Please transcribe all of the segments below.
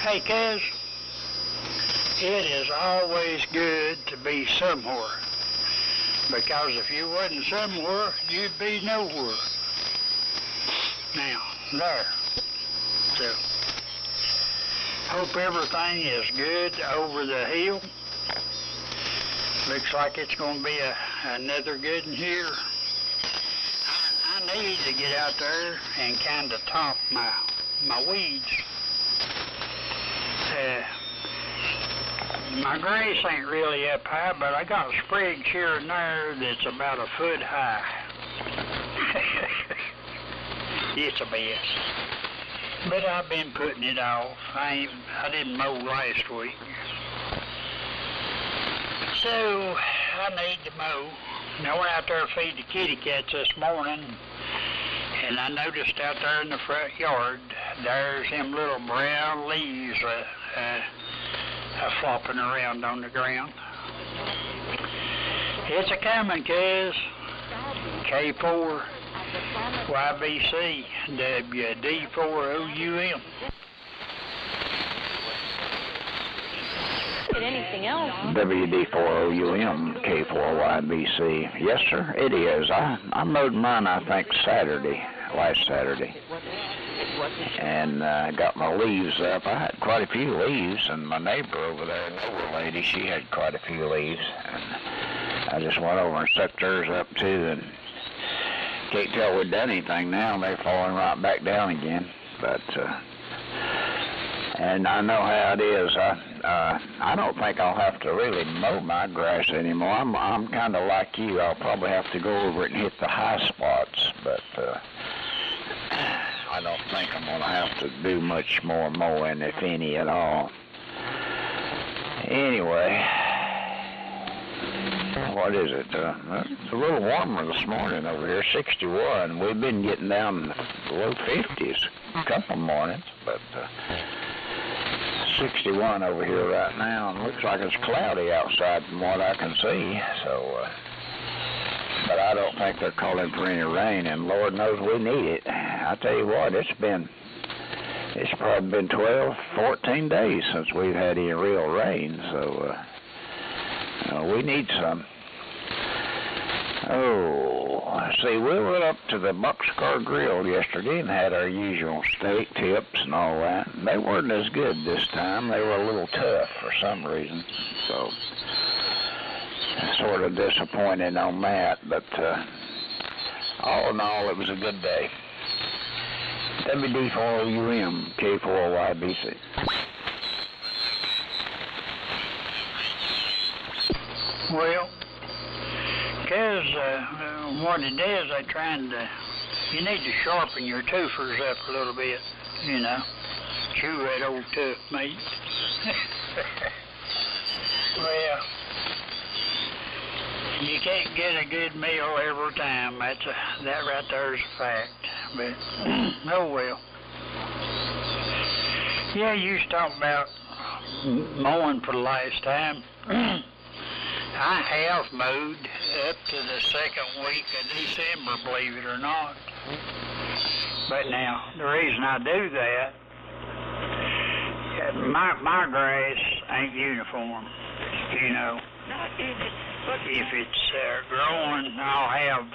Hey, cuz, it is always good to be somewhere, because if you wasn't somewhere, you'd be nowhere. Now, there. So, hope everything is good over the hill. Looks like it's going to be another good one here. I need to get out there and kind of top my weeds. My grass ain't really up high, but I got sprigs here and there that's about a foot high. It's a mess. But I've been putting it off. I didn't mow last week. So I need to mow. And I went out there to feed the kitty cats this morning, and I noticed out there in the front yard, there's them little brown leaves flopping around on the ground. It's a coming, cuz. K4 YBC WD4OUM. Anything else? WD4OUM K4YBC. Yes, sir, it is. I mowed mine, I think, last Saturday. And got my leaves up. I had quite a few leaves, and my neighbor over there, an older lady, she had quite a few leaves. And I just went over and sucked hers up, too, and can't tell we've done anything now. They're falling right back down again. But, and I know how it is. I don't think I'll have to really mow my grass anymore. I'm kind of like you. I'll probably have to go over it and hit the high spots, but I don't think I'm going to have to do much more mowing, if any at all. Anyway, what is it? It's a little warmer this morning over here, 61. We've been getting down in the low 50s a couple mornings, but 61 over here right now, and looks like it's cloudy outside from what I can see, so, but I don't think they're calling for any rain, and Lord knows we need it. I tell you what, it's probably been 12, 14 days since we've had any real rain, so we need some. Oh, see, we went up to the Boxcar Grill yesterday and had our usual steak tips and all that. They weren't as good this time. They were a little tough for some reason, so sort of disappointed on that, but all in all, it was a good day. WD4OUM K4YBC. Well, because what it is, you need to sharpen your toofers up a little bit, you know. Chew that old tough meat. Well, you can't get a good meal every time. That right there is a fact. But, oh well. Yeah, you was talking about mowing for the last time. I have mowed up to the second week of December, believe it or not. But now, the reason I do that, my grass ain't uniform, you know. If it's growing, I'll have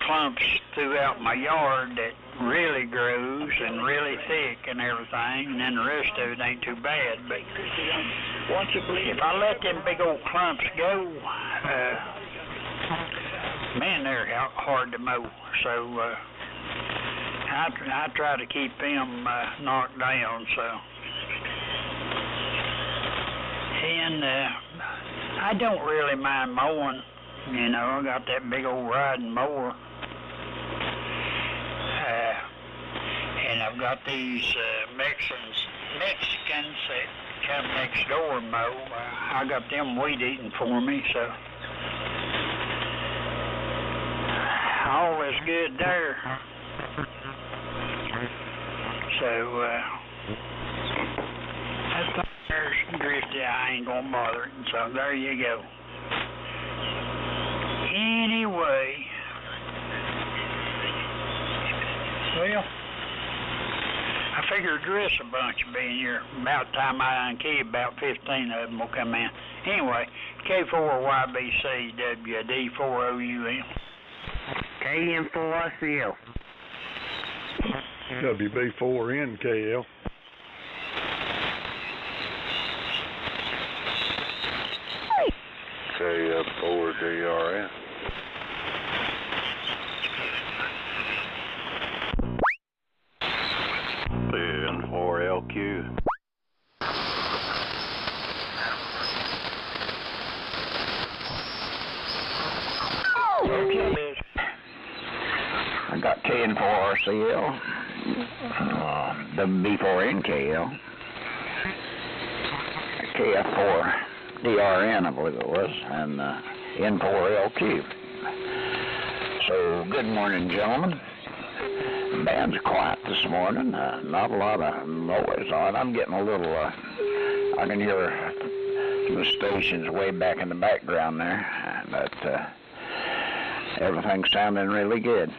clumps throughout my yard that really grows and really thick and everything, and then the rest of it ain't too bad. But if I let them big old clumps go, man, they're hard to mow. So I try to keep them knocked down. So, and I don't really mind mowing. You know, I got that big old riding mower. And I've got these Mexicans that come next door and mow. I got them weed eating for me, so all is good there. So there's Grizzly. I ain't gonna bother it. So there you go. Anyway, well, I figured the rest of the bunch will be in here. About the time I unkey, about 15 of them will come in. Anyway, K4YBC WD4OUM. KM4RCL. WB4NKL. KF4DRN. N4LQ. I got KN4RCL, WB4NKL, KF4DRN, I believe it was, and N4LQ. So, good morning, gentlemen. Band's quiet this morning. Not a lot of noise on. I'm getting a little, I can hear the stations way back in the background there, but everything's sounding really good.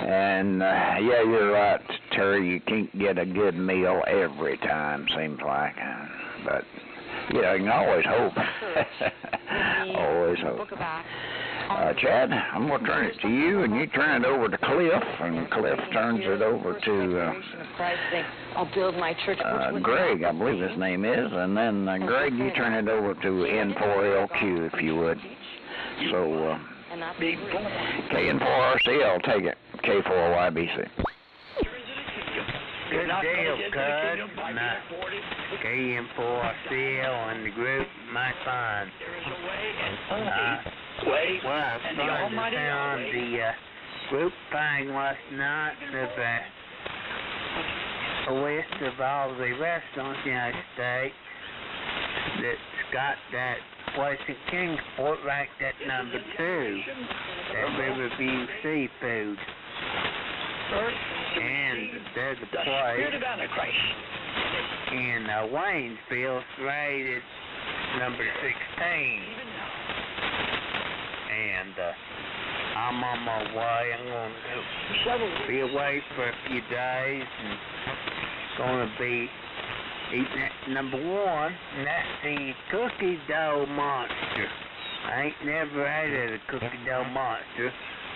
And, yeah, you're right, Terry, you can't get a good meal every time, seems like. But, you know, you can always hope. Always hope. Chad, I'm going to turn it to you, and you turn it over to Cliff, and Cliff turns it over to I'll build my church. Greg, I believe his name is, and then Greg, you turn it over to N4LQ, if you would. So, KN4RCL, take it. K4YBC. Good deal, cuz. KM4RCL and the group, my son. Well, I found the group thing last night of a list of all the restaurants in the United States that's got that place in Kingsport ranked at number 2, that Riverview Seafood. And there's a place in Waynesville rated number 16. And I'm on my way. I'm going to be away for a few days and going to be eating at number 1, and that's the cookie dough monster. I ain't never ate at a cookie dough monster.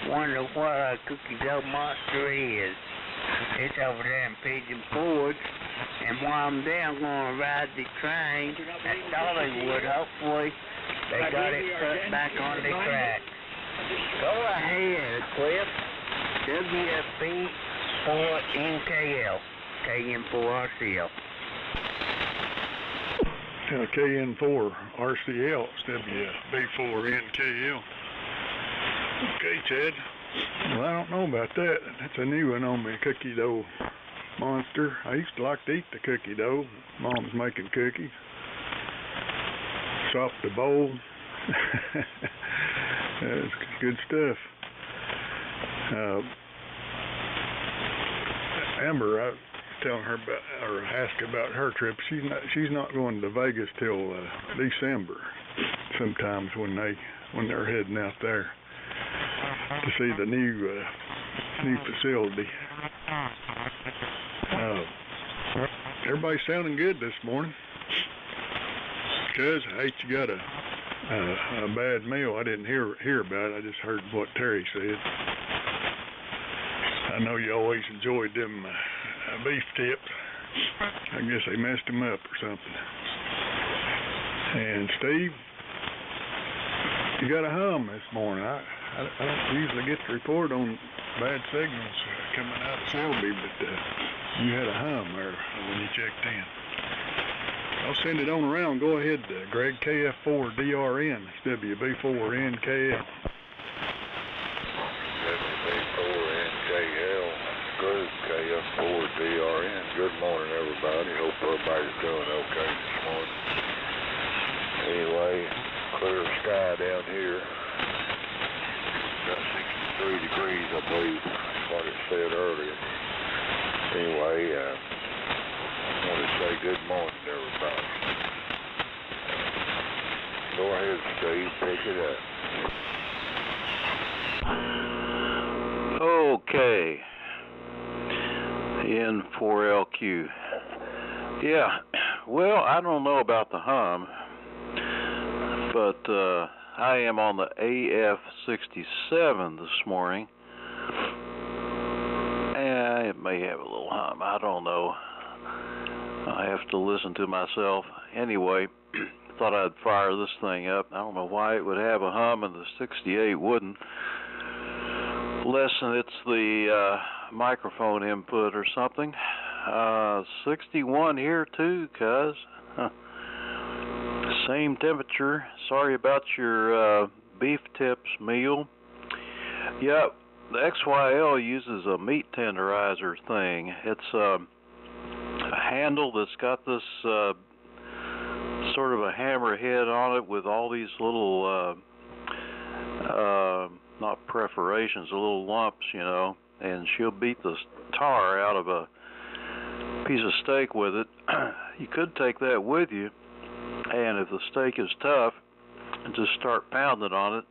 Wonder what a cookie dough monster is. It's over there in Pigeon Forge, and while I'm there, I'm going to ride the train at Dollywood. Hopefully, they got it put back on the track. Go ahead, Cliff. WFB4NKL, KM4RCL. KN4RCL, WB4NKL. Okay, Chad. Well, I don't know about that. That's a new one on me, cookie dough monster. I used to like to eat the cookie dough. Mom's making cookies. Sop the bowl. That's good stuff. Amber, I was telling her about, or asking about her trip. She's not going to Vegas till December. Sometimes when they're heading out there to see the new facility. Everybody's sounding good this morning. Cuz I hate you got a bad meal. I didn't hear about it. I just heard what Terry said. I know you always enjoyed them beef tips. I guess they messed them up or something. And Steve, you got a hum this morning. I don't usually get to report on bad signals coming out of Selby, but you had a hum there when you checked in. I'll send it on around. Go ahead, Greg. KF4DRN, WB4NKL. WB4NKL, group KF4DRN. Good morning, everybody. Hope everybody's doing okay this morning. Anyway, clear sky down here. Got 63 degrees, I believe. That's what it said earlier. Anyway, I want to say good morning to everybody. Go ahead, Steve. Pick it up. Okay. 4LQ. Yeah, well, I don't know about the hum, but I am on the AF-67 this morning. And it may have a little hum, I don't know. I have to listen to myself. Anyway, thought I'd fire this thing up. I don't know why it would have a hum and the 68 wouldn't. Unless it's the microphone input or something. 61 here too, cuz. Same temperature. Sorry about your beef tips meal. Yep, the XYL uses a meat tenderizer thing. It's a handle that's got this sort of a hammer head on it with all these little not perforations, little lumps, you know, and she'll beat the tar out of a piece of steak with it. You could take that with you, and if the steak is tough, just start pounding on it,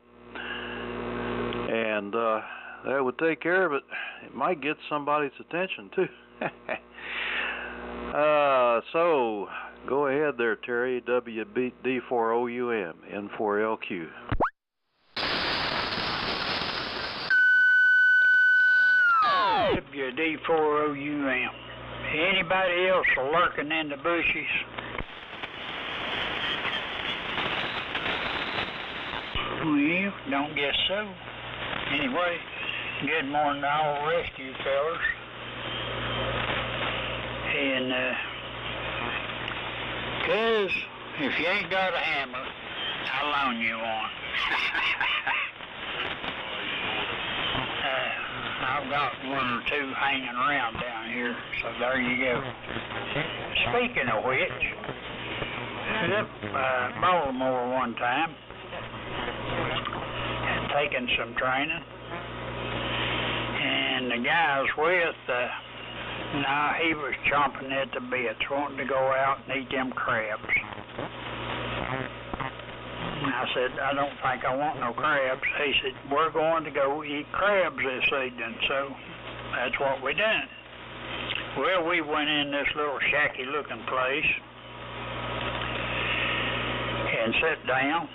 and that would take care of it. It might get somebody's attention too. So go ahead there, Terry. WD4OUM, N4LQ. WD4OUM. Anybody else lurking in the bushes? Well, don't guess so. Anyway, good morning to all the rest of you fellas. And, cuz, if you ain't got a hammer, I'll loan you one. I've got one or two hanging around down here, so there you go. Speaking of which, I was up Baltimore one time, and taking some training, and the guy I was with, now he was chomping at the bits, wanting to go out and eat them crabs. I said, I don't think I want no crabs. He said, we're going to go eat crabs this evening, so that's what we done. Well, we went in this little shacky looking place and sat down.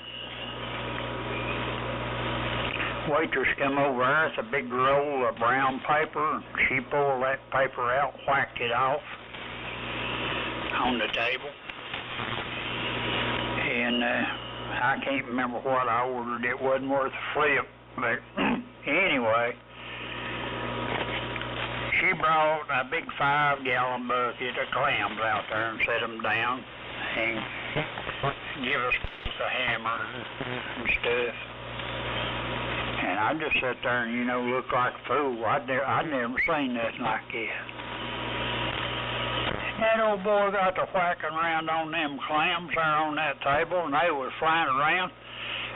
Waitress come over there with a big roll of brown paper. She pulled that paper out, whacked it off on the table. And I can't remember what I ordered. It wasn't worth a flip. But anyway, she brought a big 5-gallon bucket of clams out there and set them down and give us a hammer and stuff. And I just sat there and, you know, looked like a fool. I'd never seen nothing like that. That old boy got to whacking around on them clams there on that table, and they was flying around.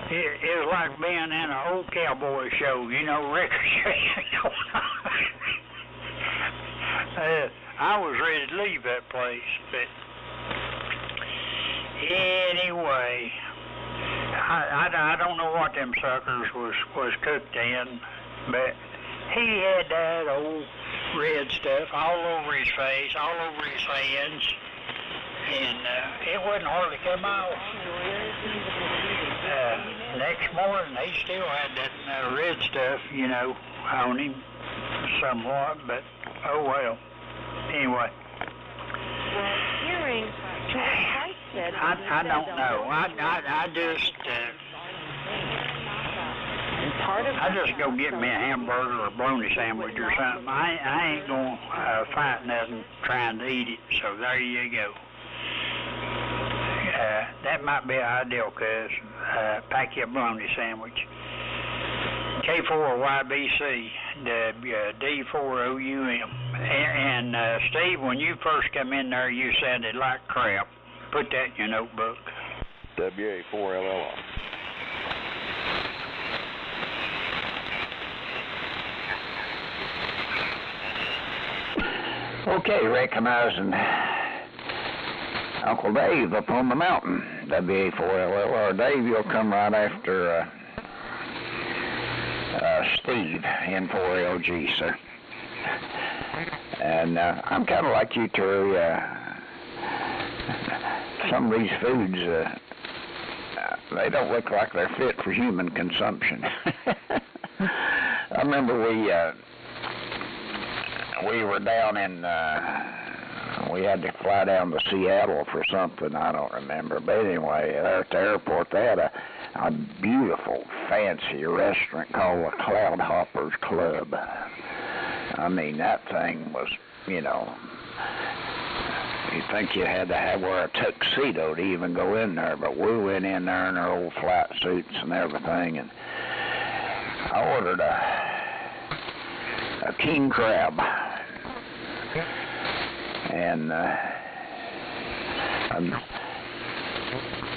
It was like being in an old cowboy show, you know, ricochet going on. I was ready to leave that place, but anyway, I don't know what them suckers was cooked in, but he had that old red stuff all over his face, all over his hands, and it wouldn't hardly come off. Next morning, he still had that red stuff, you know, on him somewhat, but oh well. Anyway. Well, hearing George White said... I don't know. I just... I just go get me a hamburger or a bologna sandwich or something. I ain't going to fight nothing trying to eat it, so there you go. That might be ideal, cuz pack you a bologna sandwich. K4YBC, D4OUM. And Steve, when you first come in there, you sounded like crap. Put that in your notebook. WA4LLR. Okay, recognizing Uncle Dave up on the mountain, WA4LLR. Dave, you'll come right after Steve, N4LG, sir. And I'm kind of like you, Terry. Some of these foods, they don't look like they're fit for human consumption. I remember we were down in, we had to fly down to Seattle for something, I don't remember. But anyway, there at the airport, they had a beautiful, fancy restaurant called the Cloudhoppers Club. I mean, that thing was, you know, you'd think you had to wear a tuxedo to even go in there, but we went in there in our old flight suits and everything, and I ordered a king crab, and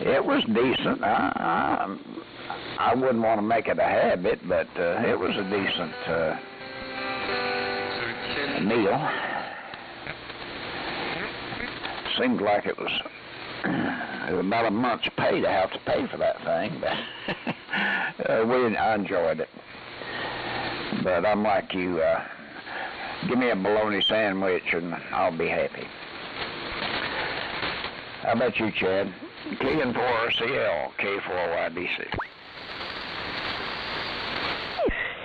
it was decent. I wouldn't want to make it a habit, but it was a decent meal. Seemed like it was about a month's pay to have to pay for that thing, but I enjoyed it. But I'm like you, give me a bologna sandwich and I'll be happy. How about you, Chad? KN4RCL, K4YBC.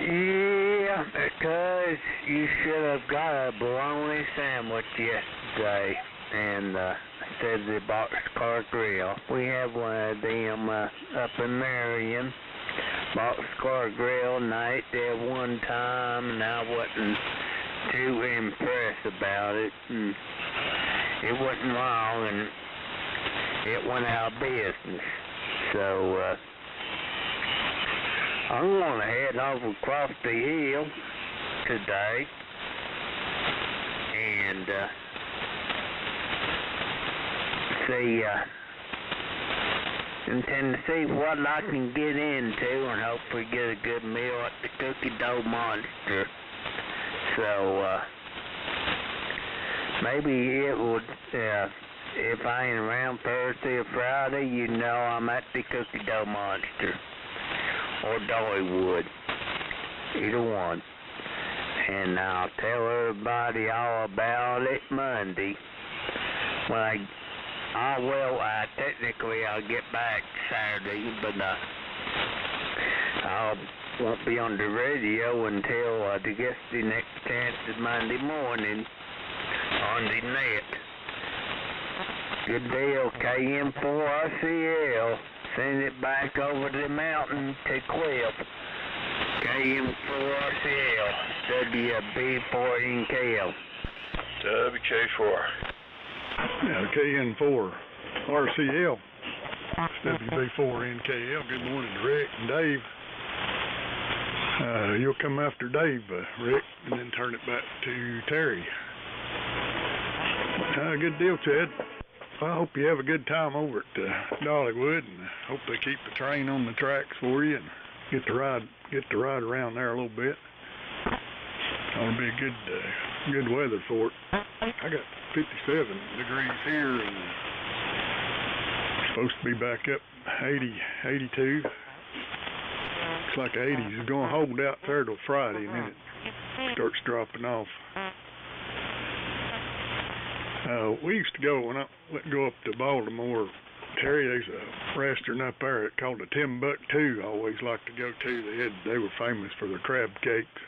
Yeah, because you should have got a bologna sandwich yesterday, and instead of the Boxcar Grill. We have one of them up in Marion. Boxcar Grill, and I ate there one time, and I wasn't too impressed about it. And it wasn't wrong, and it went out of business. So I'm going to head over across the hill today and intend to see what I can get into and hopefully get a good meal at the Cookie Dough Monster. So maybe it would, if I ain't around Thursday or Friday, you know I'm at the Cookie Dough Monster or Dollywood, either one. And I'll tell everybody all about it Monday when technically I'll get back Saturday, but I won't be on the radio until I guess the next chance is Monday morning on the net. Good deal, KM4RCL. Send it back over the mountain to Cliff. KM4RCL. WB4NKL. WK4. Yeah, KN4 RCL. WB4NKL. Good morning to Rick and Dave. You'll come after Dave, Rick, and then turn it back to Terry. Good deal, Chad. I hope you have a good time over at Dollywood, and hope they keep the train on the tracks for you and get to ride around there a little bit. It'll be good weather for it. I got 57 degrees here, and supposed to be back up 80, 82. Looks like the 80s is going to hold out there till Friday, and then it starts dropping off. We used to go, when I go up to Baltimore, Terry, there's a restaurant up there called the Timbuktu I always liked to go to. They were famous for their crab cakes.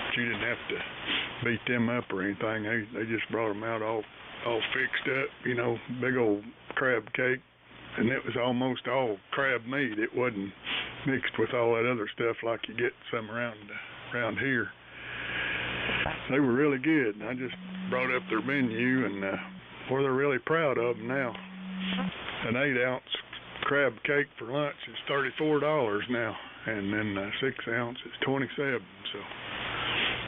But you didn't have to beat them up or anything. They just brought them out all fixed up, you know, big old crab cake. And it was almost all crab meat. It wasn't mixed with all that other stuff like you get some around here. They were really good. I just brought up their menu, and they're really proud of them now. An 8-ounce crab cake for lunch is $34 now, and then 6-ounce is $27. So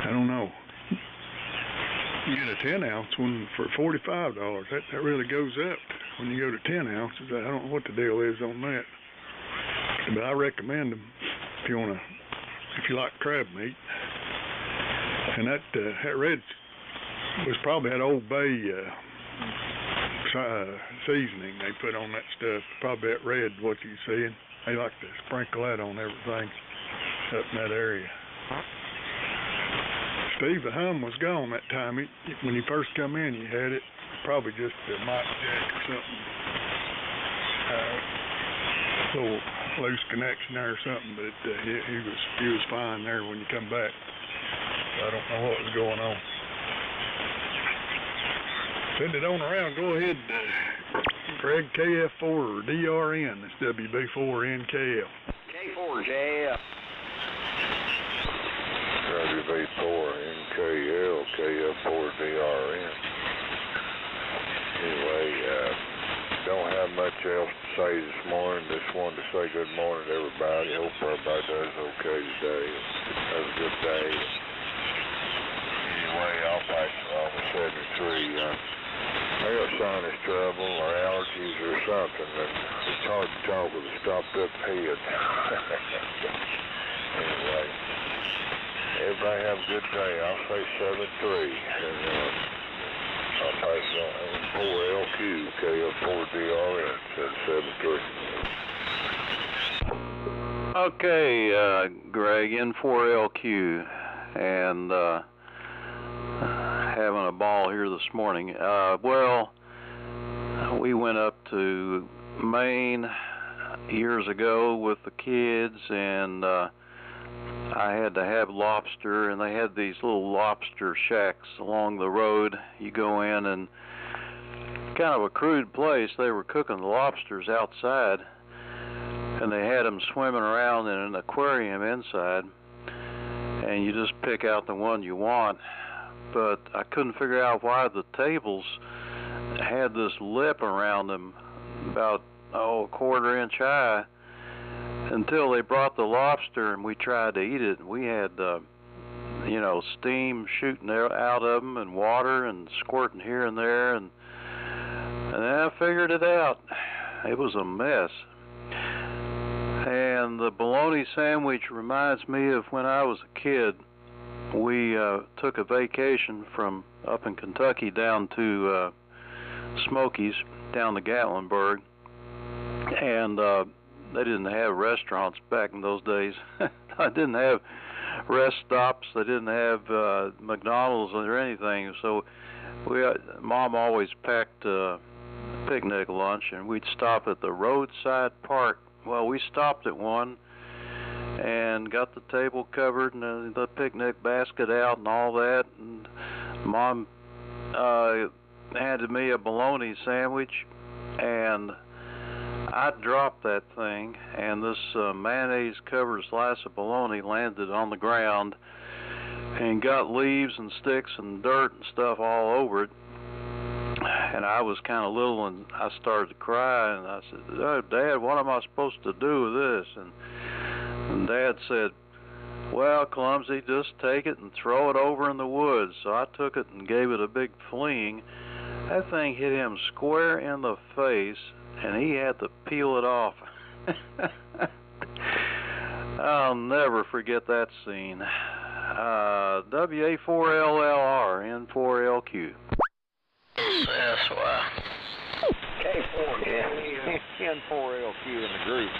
I don't know. You get a 10-ounce one for $45. That really goes up when you go to 10 ounces. I don't know what the deal is on that, but I recommend them if you like crab meat. And that red was probably that Old Bay seasoning they put on that stuff. Probably that red, what you're seeing. They like to sprinkle that on everything up in that area. Steve, the hum was gone that time. When you first come in, you had it. Probably just the mic jack or something. A little loose connection there or something, but he was fine there when you come back. I don't know what was going on. Send it on around. Go ahead, Greg, KF4 or DRN. That's WB4NKL. K4JF. WB4NKL, KF4DRN. Anyway, don't have much else to say this morning. Just wanted to say good morning to everybody. Hope everybody does okay today. Have a good day. Anyway, I'll pass it on to 73. I got sinus trouble or allergies or something, and it's hard to talk with a stopped up head. Anyway, everybody have a good day. I'll say 73, and I'll pass it on 4LQ, KF4DRN, 73. Okay, Greg, N4LQ, and having a ball here this morning. Well, we went up to Maine years ago with the kids, and I had to have lobster, and they had these little lobster shacks along the road. You go in, and kind of a crude place. They were cooking the lobsters outside, and they had them swimming around in an aquarium inside, and you just pick out the one you want. But I couldn't figure out why the tables had this lip around them about, a quarter-inch high, until they brought the lobster and we tried to eat it. And we had, steam shooting out of them and water and squirting here and there. And then I figured it out. It was a mess. And the bologna sandwich reminds me of when I was a kid. We took a vacation from up in Kentucky down to Smokies, down to Gatlinburg, and they didn't have restaurants back in those days. I didn't have rest stops. They didn't have McDonald's or anything. So Mom always packed picnic lunch, and we'd stop at the roadside park. Well, we stopped at one and got the table covered and the picnic basket out and all that, and Mom handed me a bologna sandwich, and I dropped that thing, and this mayonnaise covered slice of bologna landed on the ground and got leaves and sticks and dirt and stuff all over it. And I was kind of little, and I started to cry, and I said, "Oh, Dad, what am I supposed to do with this?" And Dad said, "Well, clumsy, just take it and throw it over in the woods." So I took it and gave it a big fling. That thing hit him square in the face, and he had to peel it off. I'll never forget that scene. WA4LLR, N4LQ. That's why. K4, N4LQ in the group.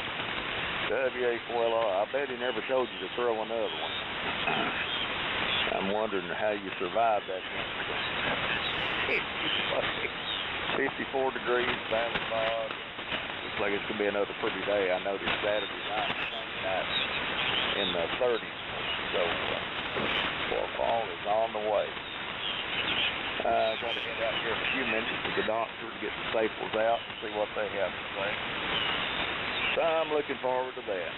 WA4LR. I bet he never told you to throw another one. I'm wondering how you survived that. 54 degrees, valley fog. Looks like it's going to be another pretty day. I noticed Saturday night, Sunday night in the 30s. So, fall is on the way. I'm going to head out here in a few minutes to the doctor to get the staples out and see what they have to say. So I'm looking forward to that.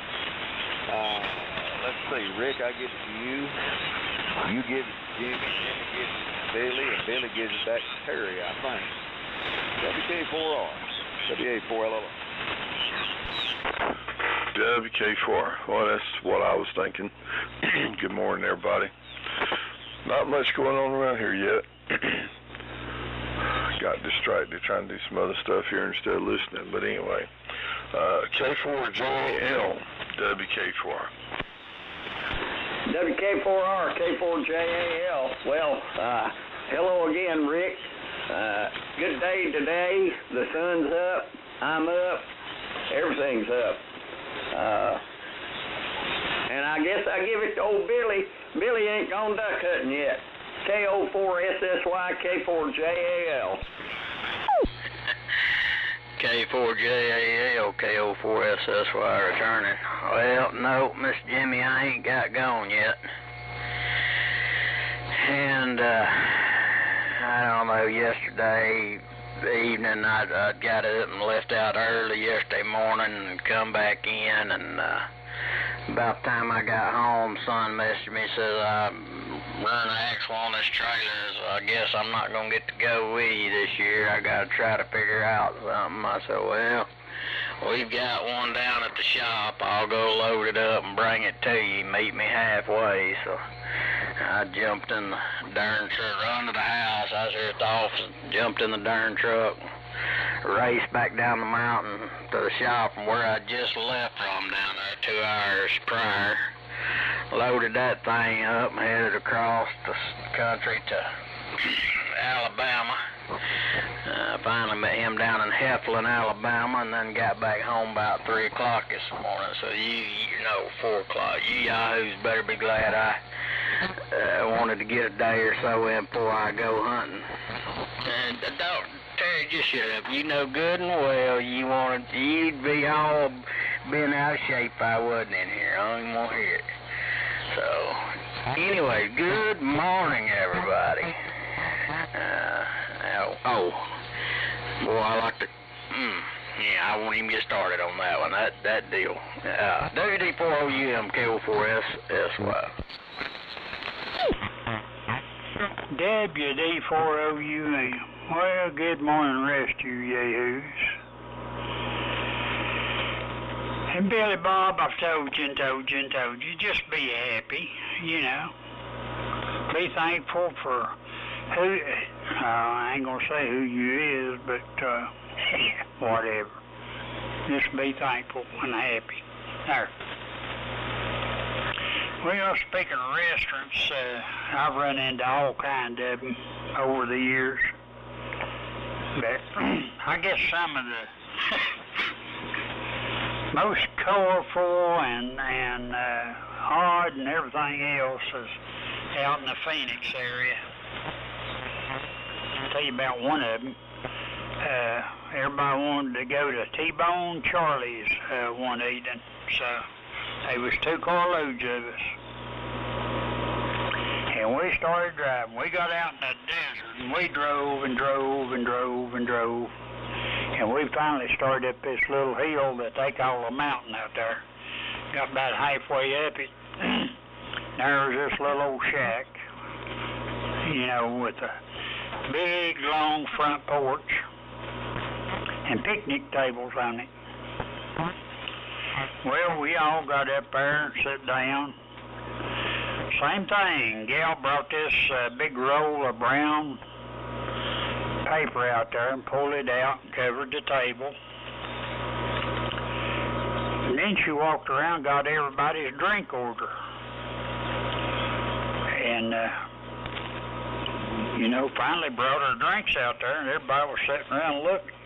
Let's see, Rick, I give it to you. You give it to Jimmy. Jimmy gives it to Billy, and Billy gives it back to Terry, I think. WK4R. WA4LR. WK4. Well, that's what I was thinking. Good morning, everybody. Not much going on around here yet. Got distracted trying to do some other stuff here instead of listening. But anyway, K4JL, WK4. WK4R, K4JAL. Well, hello again, Rick. Good day today. The sun's up. I'm up. Everything's up. And and I guess I give it to old Billy. Billy ain't gone duck hunting yet. K04SSY, K4JAL. K4JAL, K04SSY returning. Well, no, Miss Jimmy, I ain't got gone yet. And, I don't know, yesterday evening I got up and left out early yesterday morning and come back in, and about the time I got home, son messaged me, says I'm running an axle on this trailer, so I guess I'm not going to get to go with you this year. I got to try to figure out something. I said, well, we've got one down at the shop. I'll go load it up and bring it to you. Meet me halfway. So I jumped in the darn truck, run to the house. I was here at the office, jumped in the darn truck, raced back down the mountain to the shop from where I just left from down there 2 hours prior. Loaded that thing up and headed across the country to Alabama. Finally met him down in Heflin, Alabama, and then got back home about 3 o'clock this morning. So you know, 4 o'clock. You yahoos better be glad I wanted to get a day or so in before I go hunting. And don't, Terry, just shut up. You know good and well you'd be all been out of shape if I wasn't in here. I don't even want to hear it. So, anyway, good morning, everybody. Boy, I like to, yeah, I won't even get started on that one, that deal. WD4OUM, K04SSY. WD4OUM. Well, good morning, rest of you yahoos. And Billy Bob, I've told you, just be happy, you know. Be thankful for who, I ain't gonna say who you is, but whatever. Just be thankful and happy. There. Well, speaking of restaurants, I've run into all kinds of them over the years. But I guess some of the most colorful and odd and everything else is out in the Phoenix area. I'll tell you about one of them. Everybody wanted to go to T-Bone Charlie's one evening, so there was 2 carloads of us. And we started driving. We got out in the desert, and we drove and drove and drove and drove. And we finally started up this little hill that they call a mountain out there. Got about halfway up it. There was this little old shack, you know, with a big, long front porch and picnic tables on it. Well, we all got up there and sat down. Same thing. Gal brought this big roll of brown paper out there and pulled it out and covered the table. And then she walked around and got everybody's drink order. And, you know, finally brought her drinks out there, and everybody was sitting around looking.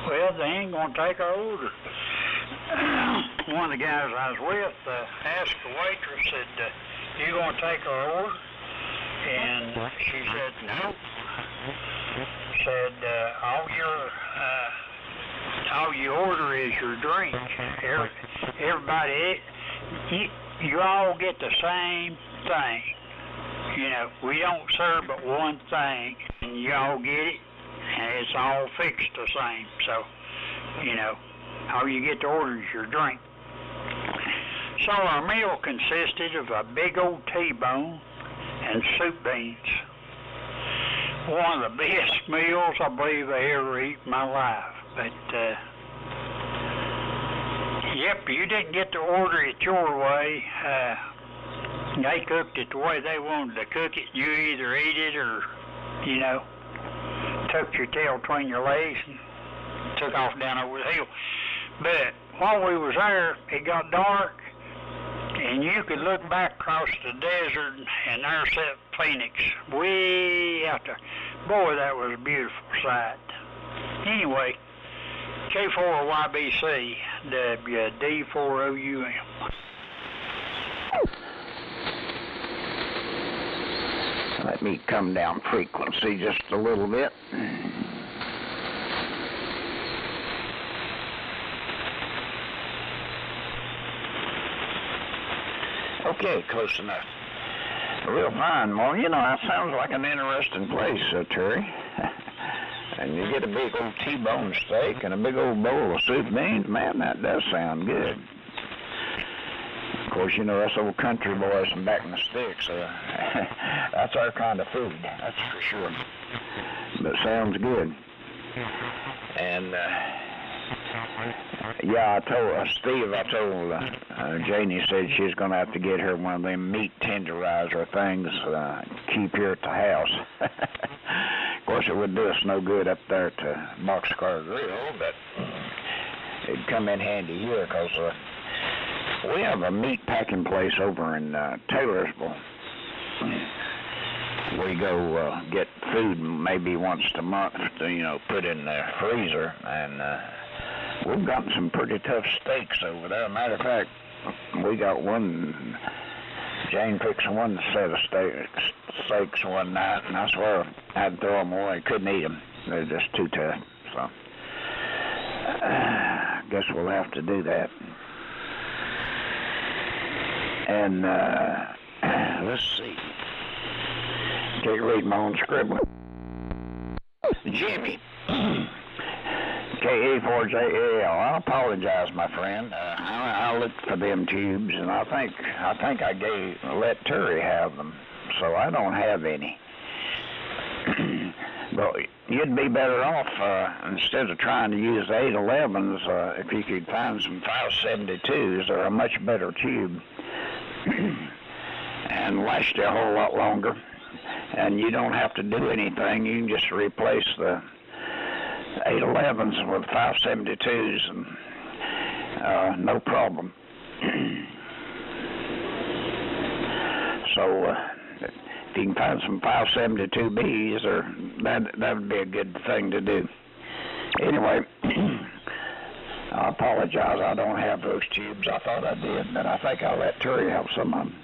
Well, they ain't going to take our order. One of the guys I was with asked the waitress, said, you going to take our order? And she said, no. Said, all you order is your drink. Everybody, you all get the same thing. You know, we don't serve but one thing, and you all get it, and it's all fixed the same. So, you know, all you get to order is your drink. So our meal consisted of a big old T-bone and soup beans. One of the best meals I believe I ever eat in my life. But, yep, you didn't get to order it your way. They cooked it the way they wanted to cook it. You either ate it or, you know, tucked your tail between your legs and took off down over the hill. But while we was there, it got dark, and you could look back across the desert, and there sat Phoenix way out there. Boy, that was a beautiful sight. Anyway, K4YBC, WD4OUM. Let me come down frequency just a little bit. Okay, close enough. Real fine. Well, you know, that sounds like an interesting place, Terry. And you get a big old T-bone steak and a big old bowl of soup beans. Man, that does sound good. Of course, you know, us old country boys from back in the sticks, that's our kind of food, that's for sure. But sounds good. And, yeah, I told Steve, Janie said she's going to have to get her one of them meat tenderizer things, keep here at the house. Of course, it would do us no good up there at the Boxcar Grill, but it'd come in handy here because we have a meat packing place over in Taylorsville. We go get food maybe once a month to, you know, put in the freezer, and we've gotten some pretty tough steaks over there. Matter of fact, we got one, Jane picked one set of steaks one night, and I swear I had to throw them away. Couldn't eat them. They're just too tough. So, I guess we'll have to do that. And, let's see. Can't read my own scribbling. Jimmy. KA4JAL. I apologize, my friend. I looked for them tubes, and I think I let Terry have them, so I don't have any. But you'd be better off, instead of trying to use 811s, if you could find some 572s. They're a much better tube and last you a whole lot longer. And you don't have to do anything. You can just replace the 811s with 572s, and no problem. So if you can find some 572Bs, that would be a good thing to do. Anyway, I apologize. I don't have those tubes. I thought I did, but I think I'll let Terry have some of them.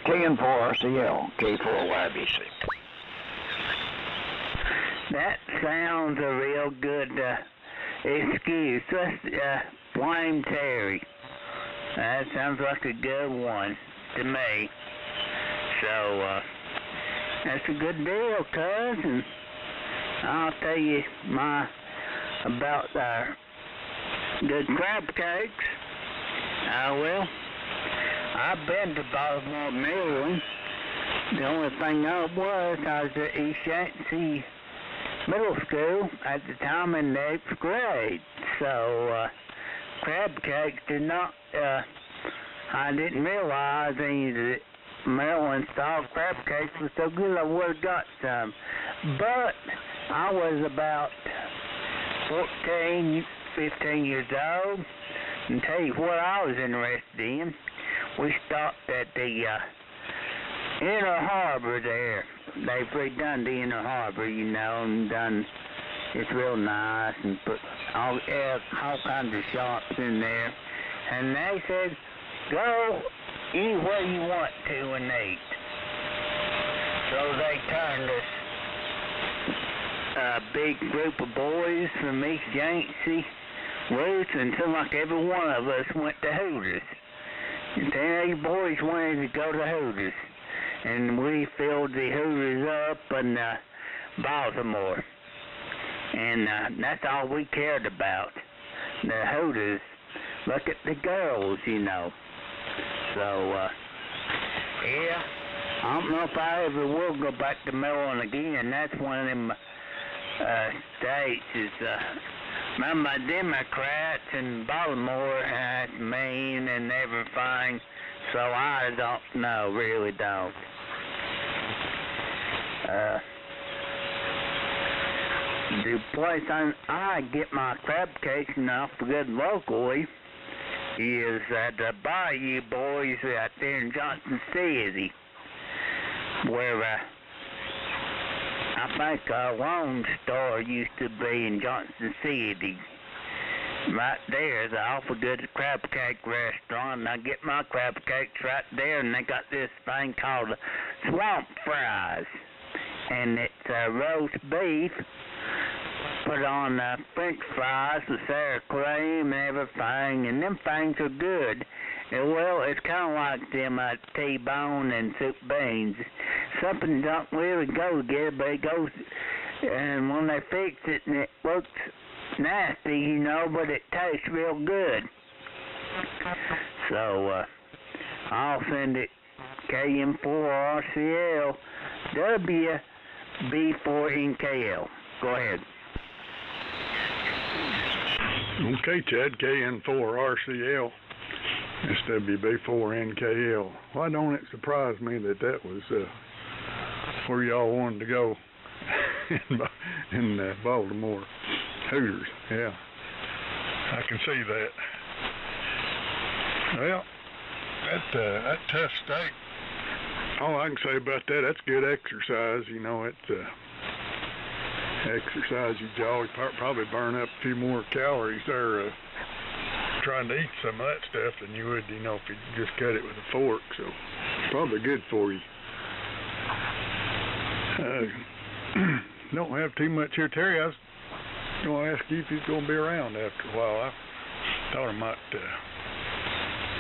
KN4RCL, K4YBC. That sounds a real good excuse. Blame Terry. That sounds like a good one to me. So, that's a good deal, cousin. I'll tell you about good crab cakes. I will. I've been to Baltimore, Maryland. The only thing I was at East Yancey Middle School at the time in the 8th grade. So, crab cakes did not, I didn't realize any of the Maryland-style crab cakes was so good I would have got some. But I was about 14, 15 years old. And tell you what I was interested in. We stopped at the Inner Harbor there. They've redone the Inner Harbor, you know, and done, it's real nice, and put all kinds of shops in there. And they said, go anywhere you want to and eat. So they turned us a big group of boys from East Yancey loose, and seemed like every one of us went to Hooters. And 10 boys wanted to go to Hooters, and we filled the Hooters up in Baltimore, and that's all we cared about, the Hooters. Look at the girls, you know. So, yeah, I don't know if I ever will go back to Maryland again. That's one of them states is, remember my Democrats in Baltimore had Maine and everything, so I don't know, really don't. The place I get my crab cakes off good locally is at the Bayou Boys out there in Johnson City, where I think a Lone Star used to be in Johnson City. Right there is an awful good crab cake restaurant, and I get my crab cakes right there, and they got this thing called swamp fries, and it's roast beef put on French fries with sour cream and everything, and them things are good. And, well, it's kind of like them T-bone and soup beans. Something don't really go together, but it goes, and when they fix it, and it looks nasty, you know, but it tastes real good. So, I'll send it KM4RCL WB4NKL. Go ahead. Okay, Chad, KN4RCL SWB4NKL. Why don't it surprise me that that was where y'all wanted to go in Baltimore? Hooters, yeah. I can see that. Well, that tough steak, all I can say about that, that's good exercise. You know, it's exercise. You'd always probably burn up a few more calories there trying to eat some of that stuff than you would, you know, if you just cut it with a fork. So, probably good for you. Don't have too much here, Terry. I was going to ask you if he's going to be around after a while. I thought I might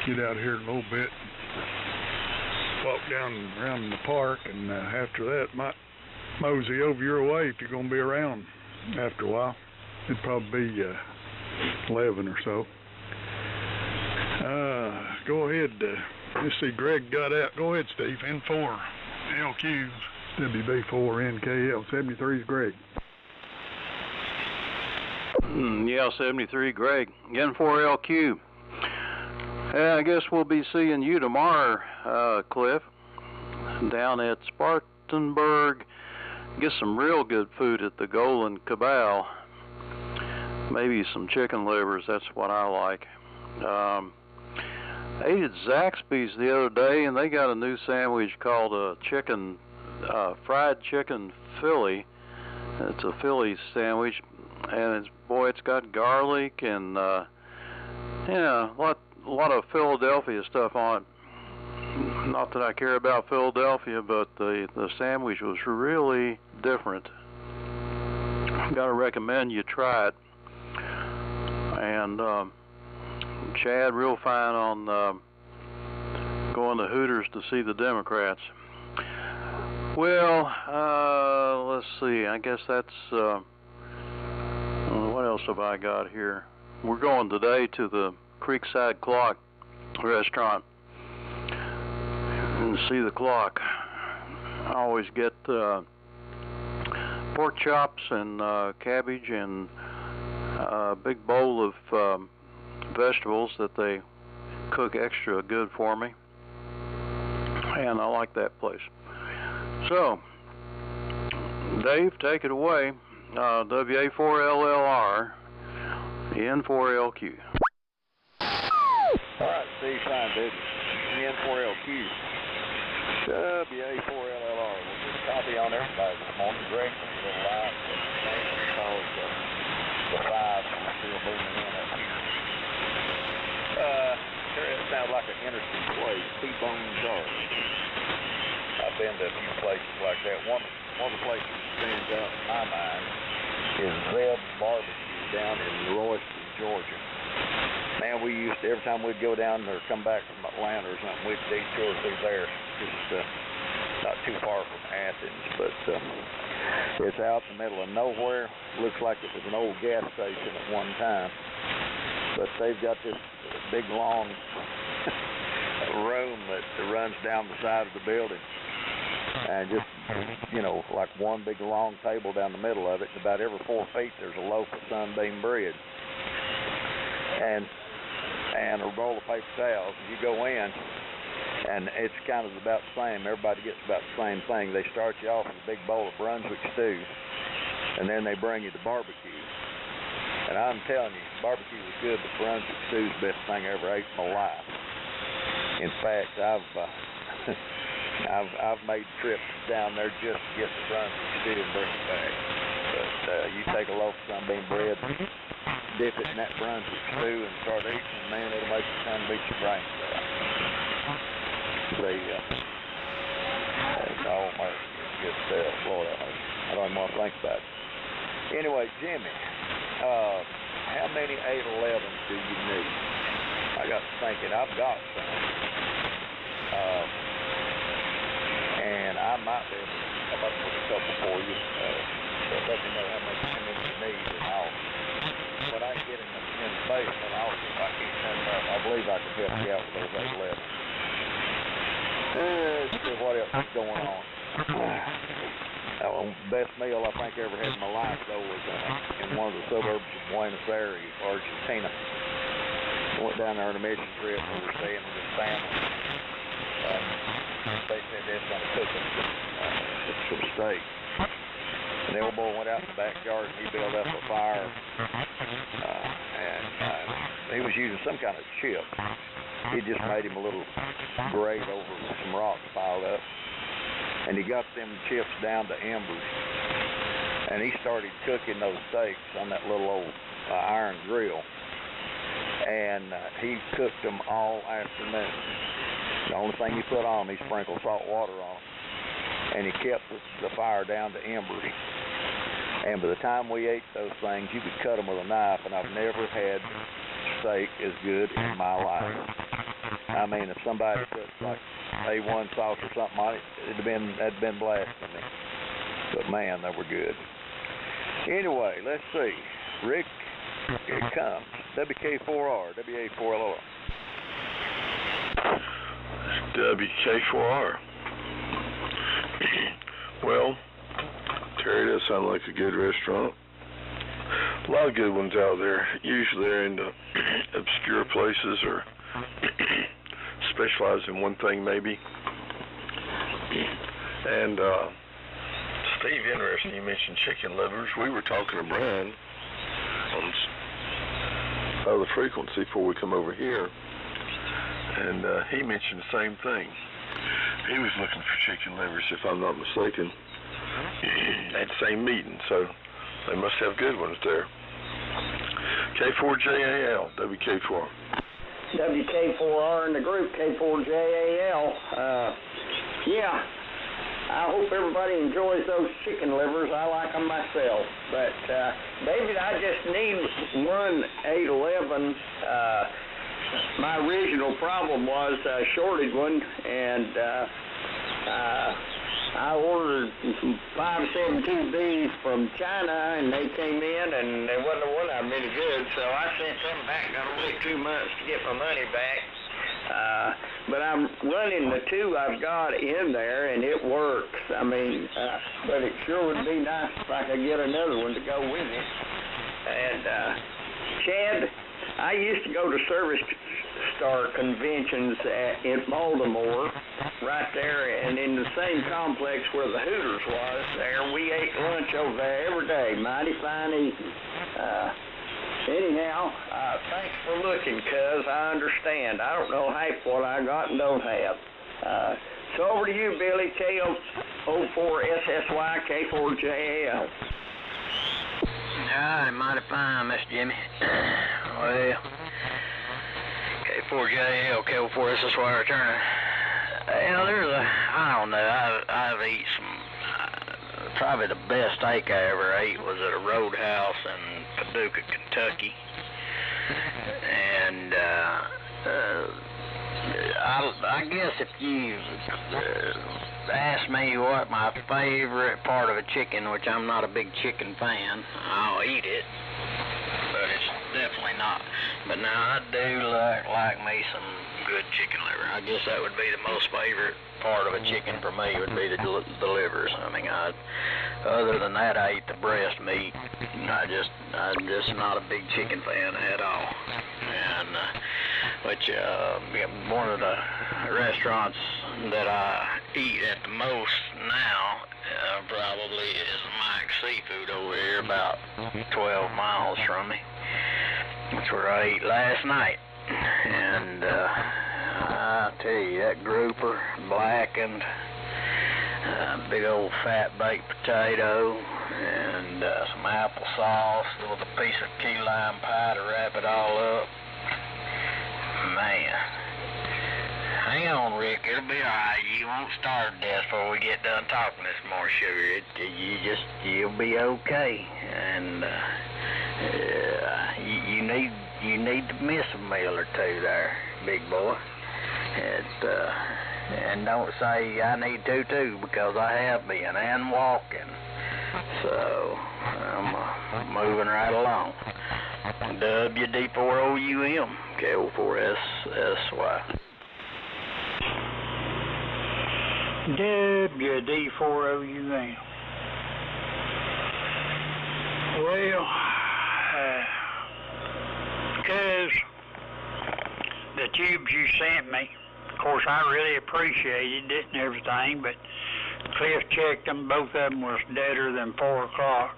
get out here a little bit, walk down around in the park, and after that might mosey over your way if you're going to be around after a while. It'd probably be 11 or so. Go ahead. Let's see, Greg got out. Go ahead, Steve. N4 LQ WB4 NKL 73's Greg. Yeah, 73 Greg. N4LQ. Yeah, I guess we'll be seeing you tomorrow, Cliff, down at Spartanburg. Get some real good food at the Golden Cabal. Maybe some chicken livers. That's what I like. I ate at Zaxby's the other day, and they got a new sandwich called a fried chicken Philly. It's a Philly sandwich, and it's got garlic and a lot of Philadelphia stuff on it. Not that I care about Philadelphia, but the sandwich was really different. Got to recommend you try it. And Chad, real fine on going to Hooters to see the Democrats. Well, let's see. I guess that's what else have I got here? We're going today to the Creekside Clock restaurant and see the clock. I always get pork chops and cabbage and a big bowl of vegetables that they cook extra good for me, and I like that place. So, Dave, take it away. WA4LLR, N4LQ. Alright, Steve, fine, dude. N4LQ. WA4LLR. We'll just copy on everybody this morning. Greg, a little live because the 5 is still moving in up here. It sounds like an interesting place. T-bone dark. I've been to a few places like that. One of the places that stands out in my mind is Zeb's Barbecue down in Royston, Georgia. Man, we used to, every time we'd go down there or come back from Atlanta or something, we'd detour through there. Just not too far from Athens, but it's out in the middle of nowhere. Looks like it was an old gas station at one time. But they've got this big long room that runs down the side of the building. And just, you know, like one big long table down the middle of it. About every 4 feet there's a loaf of sunbeam bread. And a roll of paper towels. You go in, and it's kind of about the same. Everybody gets about the same thing. They start you off with a big bowl of Brunswick stew, and then they bring you the barbecue. And I'm telling you, barbecue was good, but Brunswick stew's the best thing I ever ate in my life. In fact, I've made trips down there just to get the Brunswick stew and bring it back. But you take a loaf of sunbeam bread, dip it in that Brunswick stew, and start eating, and man, it'll make you kind of beat your brains out. won't make good sales. Lord, I don't even want to think about it. Anyway, Jimmy, how many 811s do you need? I got to thinking, I've got some. And I might be able to come up with a couple for you. So let me know how many you need, and when I get in the basement, I'll see if I can't send them up. I believe I can help you out with those 811s. Let's see what else is going on. Best meal I think I ever had in my life, though, was in one of the suburbs of Buenos Aires, Argentina. I went down there on a mission trip, and we were staying with this family. They said they was going to cook us some steak. And the old boy went out in the backyard, and he built up a fire. And he was using some kind of chip. He just made him a little grate over some rocks piled up. And he got them chips down to embers. And he started cooking those steaks on that little old iron grill. And he cooked them all afternoon. The only thing he put on, he sprinkled salt water on. And he kept the fire down to embers. And by the time we ate those things, you could cut them with a knife, and I've never had steak as good in my life. I mean, if somebody put like A1 sauce or something on it, that'd been blasphemy. But man, they were good. Anyway, let's see. Rick, here it comes. WK4R, WA4LR. WK4R. Well, Terry, that sounds like a good restaurant. A lot of good ones out there. Usually they're in the obscure places or specialize in one thing maybe. And Steve, interesting, you mentioned chicken livers. We were talking to Brian on the frequency before we come over here, and he mentioned the same thing. He was looking for chicken livers, if I'm not mistaken, at the same meeting, so they must have good ones there. K4JAL, WK4. WK4R in the group, K4JAL. Yeah, I hope everybody enjoys those chicken livers. I like them myself. But, David, I just need one 811. My original problem was I shorted one, and I ordered some 572Bs from China, and they came in, and there wasn't one of them any good, so I sent them back. Got to wait 2 months to get my money back. But I'm running the two I've got in there, and it works. I mean, but it sure would be nice if I could get another one to go with it. And, Chad, I used to go to Service Star conventions in Baltimore, right there, and in the same complex where the Hooters was there. We ate lunch over there every day. Mighty fine eating. Anyhow, thanks for looking, cuz. I understand. I don't know half what I got and don't have. So over to you, Billy, KO04SSY, K4JAL. All right, mighty fine, Mr. Jimmy. Well, K4JAL, K04SSY returning. Well, I don't know, I've eaten some, probably the best steak I ever ate was at a roadhouse in Paducah, Kentucky. And I guess if you ask me what my favorite part of a chicken, which I'm not a big chicken fan, I'll eat it, but it's definitely not. But now I do like me some good chicken liver. I guess that would be the most favorite part of a chicken for me, would be the livers. I mean, other than that, I eat the breast meat. I'm just not a big chicken fan at all. And one of the restaurants that I eat at the most now probably is Mike's Seafood over here, about 12 miles from me. That's where I ate last night. And I tell you, that grouper, blackened, big old fat baked potato, and some applesauce with a piece of key lime pie to wrap it all up. Man, Hang on, Rick. It'll be all right. You won't starve to death before we get done talking this more, sugar. You'll be okay. And you need to miss a meal or two there, big boy. And don't say I need to too, because I have been and walking. So I'm moving right along. WD4OUM, K04SSY. WD4OUM. Well, because the tubes you sent me, of course, I really appreciated it and everything, but Cliff checked them. Both of them was deader than 4 o'clock.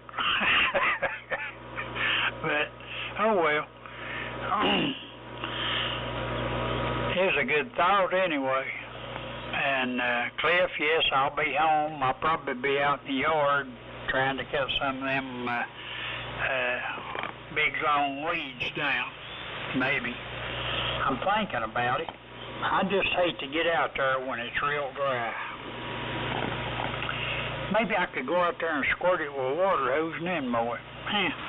But, oh well. It was a good thought anyway. And Cliff, yes, I'll be home. I'll probably be out in the yard trying to cut some of them big long weeds down. Maybe. I'm thinking about it. I just hate to get out there when it's real dry. Maybe I could go out there and squirt it with a water hose and then mow it.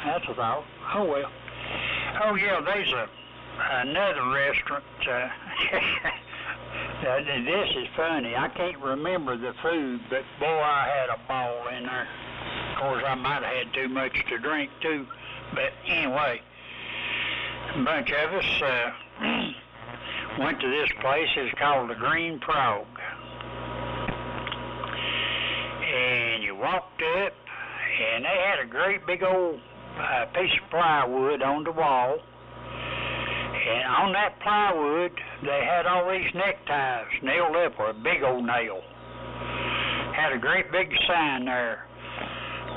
That's a thought. Oh well. Oh yeah, there's another restaurant. This is funny. I can't remember the food, but boy, I had a ball in there. Of course, I might have had too much to drink too. But anyway, a bunch of us went to this place. It's called the Green Frog. And you walked up, and they had a great big old piece of plywood on the wall. And on that plywood, they had all these neckties nailed up with a big old nail. Had a great big sign there.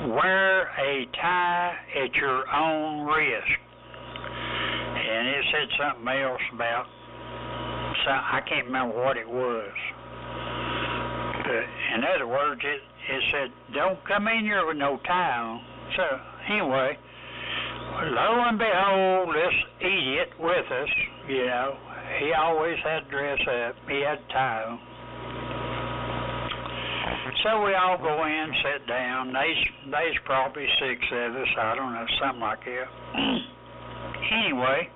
Wear a tie at your own risk. And it said something else about, I can't remember what it was. But in other words, it said, don't come in here with no tie on. So, anyway, lo and behold, this idiot with us, you know, he always had to dress up. He had a tie on. So we all go in, sit down. There's probably 6 of us, I don't know, something like that. Anyway,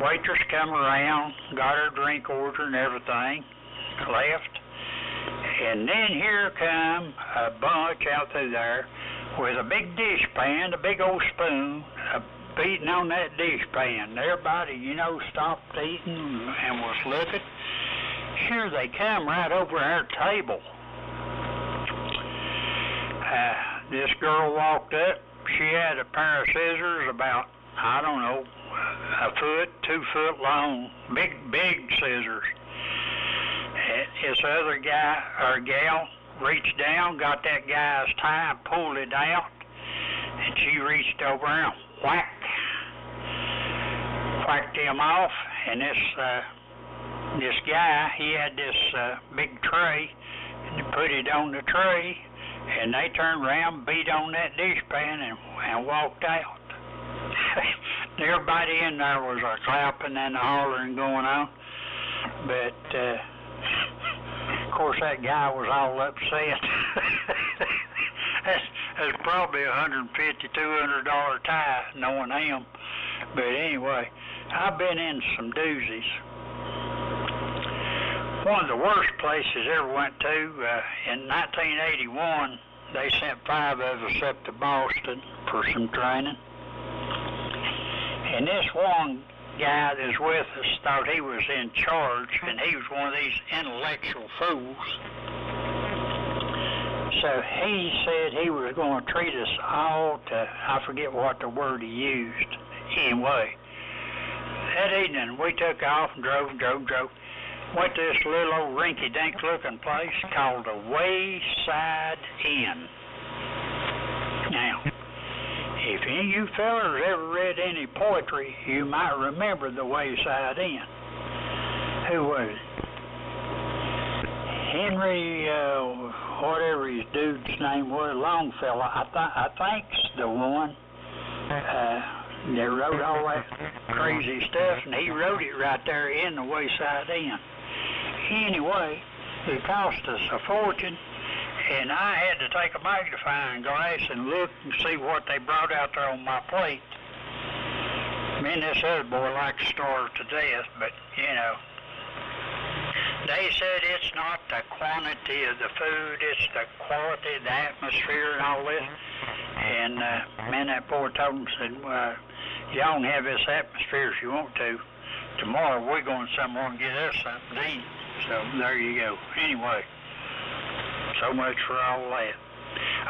waitress come around, got her drink order and everything, left. And then here come a bunch out through there with a big dishpan, a big old spoon, beating on that dishpan. Everybody, you know, stopped eating and was looking. Sure, they come right over our table. This girl walked up. She had a pair of scissors about, I don't know, a foot, 2 foot long, big scissors. This other guy or gal reached down, got that guy's tie, and pulled it out, and she reached over and whacked him off. And this guy, he had this big tray, and he put it on the tray, and they turned around, beat on that dishpan, and walked out. Everybody in there was clapping and hollering going on, but of course that guy was all upset. That's probably $150, $200 tie, knowing him. But anyway, I've been in some doozies. One of the worst places I ever went to, in 1981, they sent 5 of us up to Boston for some training. And this one guy that was with us thought he was in charge, and he was one of these intellectual fools. So he said he was going to treat us all to, I forget what the word he used. Anyway, that evening we took off and drove. Went to this little old rinky-dink looking place called the Wayside Inn. Now, if any of you fellers ever read any poetry, you might remember the Wayside Inn. Who was it? Henry, whatever his dude's name was, Longfellow, I think's the one. that wrote all that crazy stuff, and he wrote it right there in the Wayside Inn. Anyway, it cost us a fortune, and I had to take a magnifying glass and look and see what they brought out there on my plate. Me and this other boy like to starve to death, but, you know, they said it's not the quantity of the food, it's the quality, the atmosphere, and all this. And man, that boy told him, said, y'all can have this atmosphere if you want to. Tomorrow we're going somewhere and get us something to eat. So there you go. Anyway, so much for all that.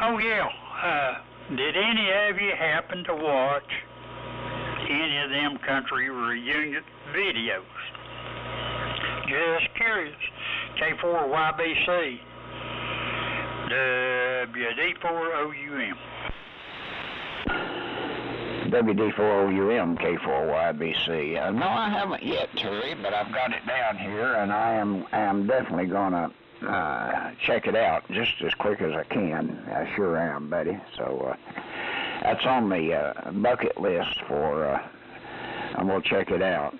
Oh yeah, did any of you happen to watch any of them country reunion videos? Just curious. K4YBC, WD4OUM. WD4OUM, K4YBC. No, I haven't yet, Terry, but I've got it down here, and I am definitely going to check it out just as quick as I can. I sure am, buddy. So that's on the bucket list for, I'm going to check it out.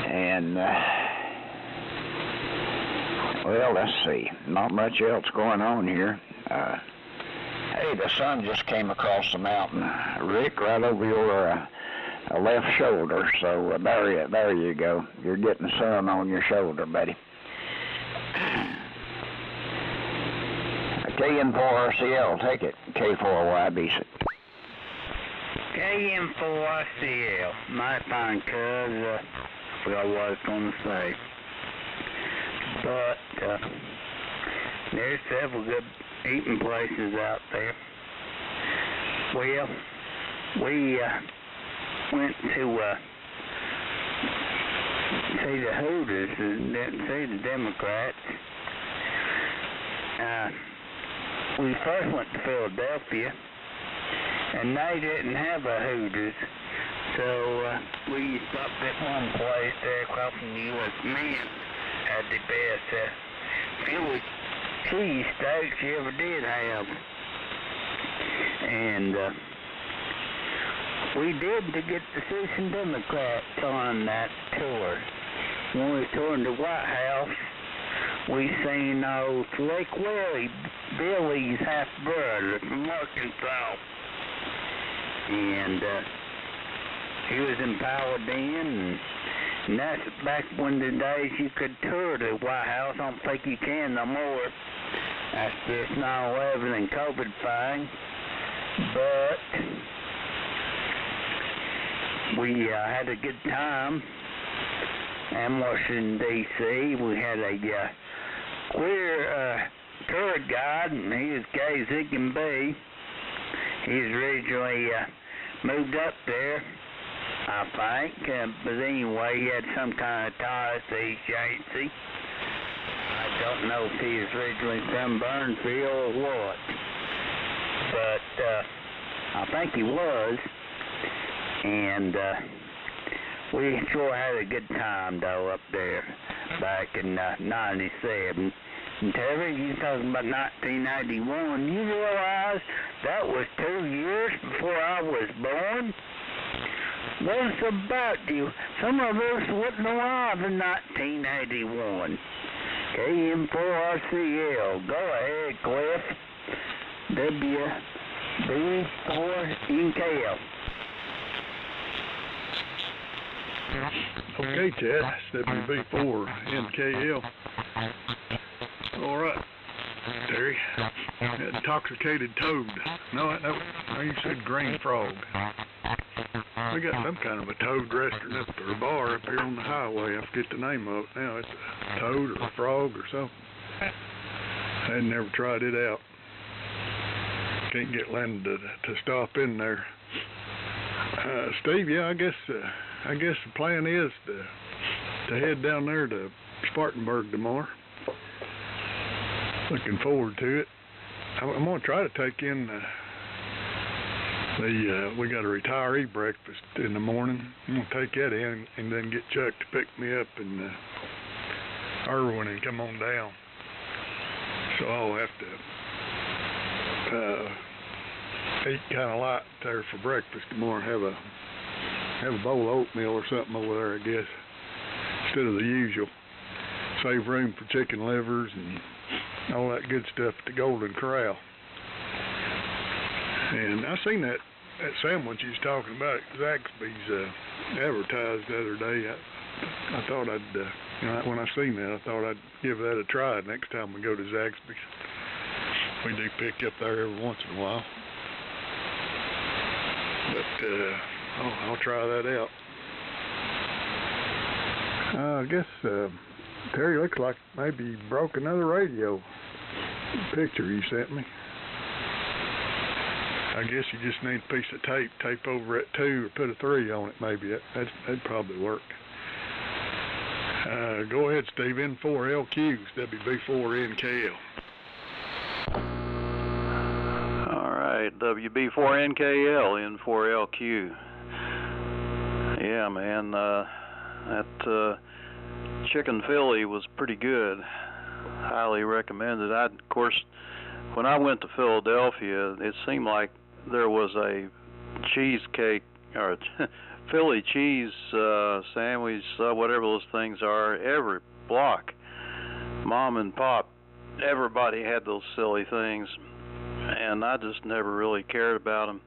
And, well, let's see. Not much else going on here. Hey, the sun just came across the mountain, Rick, right over your left shoulder. So there you go. You're getting sun on your shoulder, buddy. KM4RCL, take it. K4YBC. KM4RCL. My fine cuz, forgot what I was going to say. But there's several good eating places out there. Well, we went to see the Hooters and didn't see the Democrats. We first went to Philadelphia, and they didn't have a Hooters, so we stopped at one place there across from the U.S. Mint. Had the best Philly cheesesteaks you ever did have. And we did to get to see some Democrats on that tour. When we toured the White House, we seen old Slick Willie, Billy's half-brother from Arkansas. And he was in power then, and that's back when the days you could tour the White House. I don't think you can no more. That's just 9/11 and COVID thing. But we had a good time in Washington, D.C. We had a queer tour guide, and he was gay as he can be. He's originally moved up there, I think, but anyway, he had some kind of ties to East Yancey. I don't know if he was originally from Burnsville or what, but I think he was, and we sure had a good time, though, up there back in 97. And Terry, you talking about 1991, you realize that was 2 years before I was born? What's about you? Some of us wasn't alive in 1981. KM4RCL, go ahead, Cliff. WB4NKL. Okay, Chad, it's WB4NKL. All right, Terry. Intoxicated toad. No, you said green frog. We got some kind of a toad restaurant up or a bar up here on the highway. I forget the name of it now. It's a toad or a frog or something. I had never tried it out. Can't get Linda to stop in there. Steve, yeah, I guess the plan is to head down there to Spartanburg tomorrow. Looking forward to it. I'm going to try to take in we got a retiree breakfast in the morning. I'm going to take that in and then get Chuck to pick me up in Irwin and come on down. So I'll have to eat kind of light there for breakfast tomorrow. Have a bowl of oatmeal or something over there, I guess, instead of the usual. Save room for chicken livers and all that good stuff at the Golden Corral. And I seen that sandwich you was talking about at Zaxby's advertised the other day. I thought I'd, when I seen that, I thought I'd give that a try next time we go to Zaxby's. We do pick up there every once in a while. But I'll try that out. I guess Terry, looks like maybe you broke another radio picture you sent me. I guess you just need a piece of tape over at 2 or put a 3 on it maybe. That'd probably work. Go ahead, Steve. N4LQ, WB4NKL. All right, WB4NKL, N4LQ. Yeah, man, that chicken Philly was pretty good. Highly recommended. Of course, when I went to Philadelphia, it seemed like there was a cheesecake or Philly cheese sandwich, whatever those things are, every block. Mom and Pop, everybody had those silly things, and I just never really cared about them.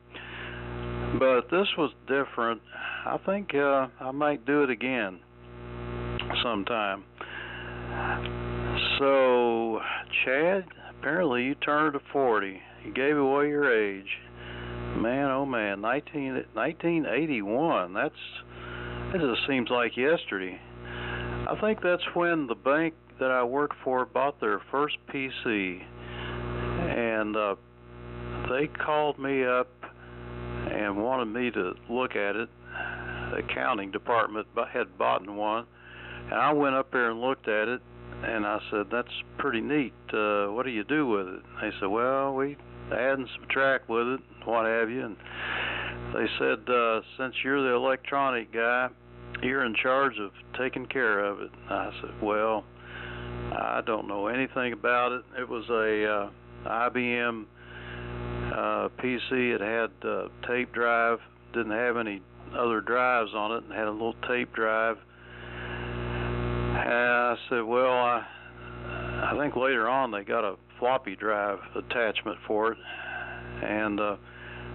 But this was different. I think I might do it again sometime. So, Chad, apparently you turned 40. You gave away your age. Man, oh man, 1981. That just seems like yesterday. I think that's when the bank that I worked for bought their first PC, and they called me up and wanted me to look at it. The accounting department had bought one, and I went up there and looked at it, and I said, "That's pretty neat. What do you do with it?" They said, "Well, we add and subtract with it, what have you." And they said, "Since you're the electronic guy, you're in charge of taking care of it." I said, "Well, I don't know anything about it." It was a IBM PC. It had a tape drive, didn't have any other drives on it, and had a little tape drive. I said, "Well, I think later on they got a floppy drive attachment for it," and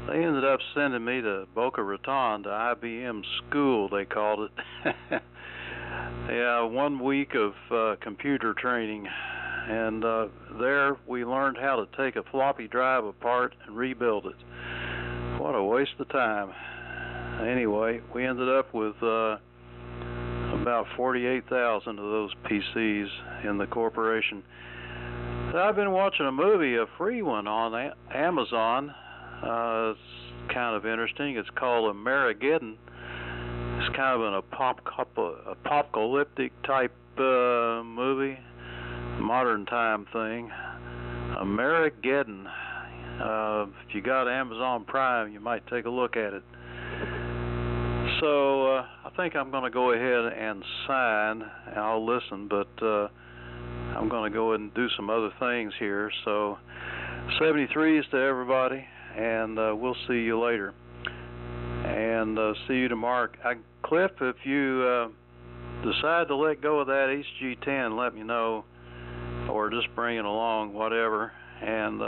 they ended up sending me to Boca Raton to IBM school, they called it. Yeah, 1 week of computer training, and there we learned how to take a floppy drive apart and rebuild it. What a waste of time. Anyway, we ended up with about 48,000 of those PCs in the corporation. I've been watching a movie, a free one on Amazon. It's kind of interesting. It's called Amerigeddon. It's kind of an apocalyptic type movie, modern time thing. Amerigeddon. If you got Amazon Prime, you might take a look at it. So I think I'm going to go ahead and sign. I'll listen, but I'm going to go ahead and do some other things here. So 73s to everybody, and we'll see you later. And see you tomorrow. Cliff, if you decide to let go of that HG10, let me know, or just bring it along, whatever, and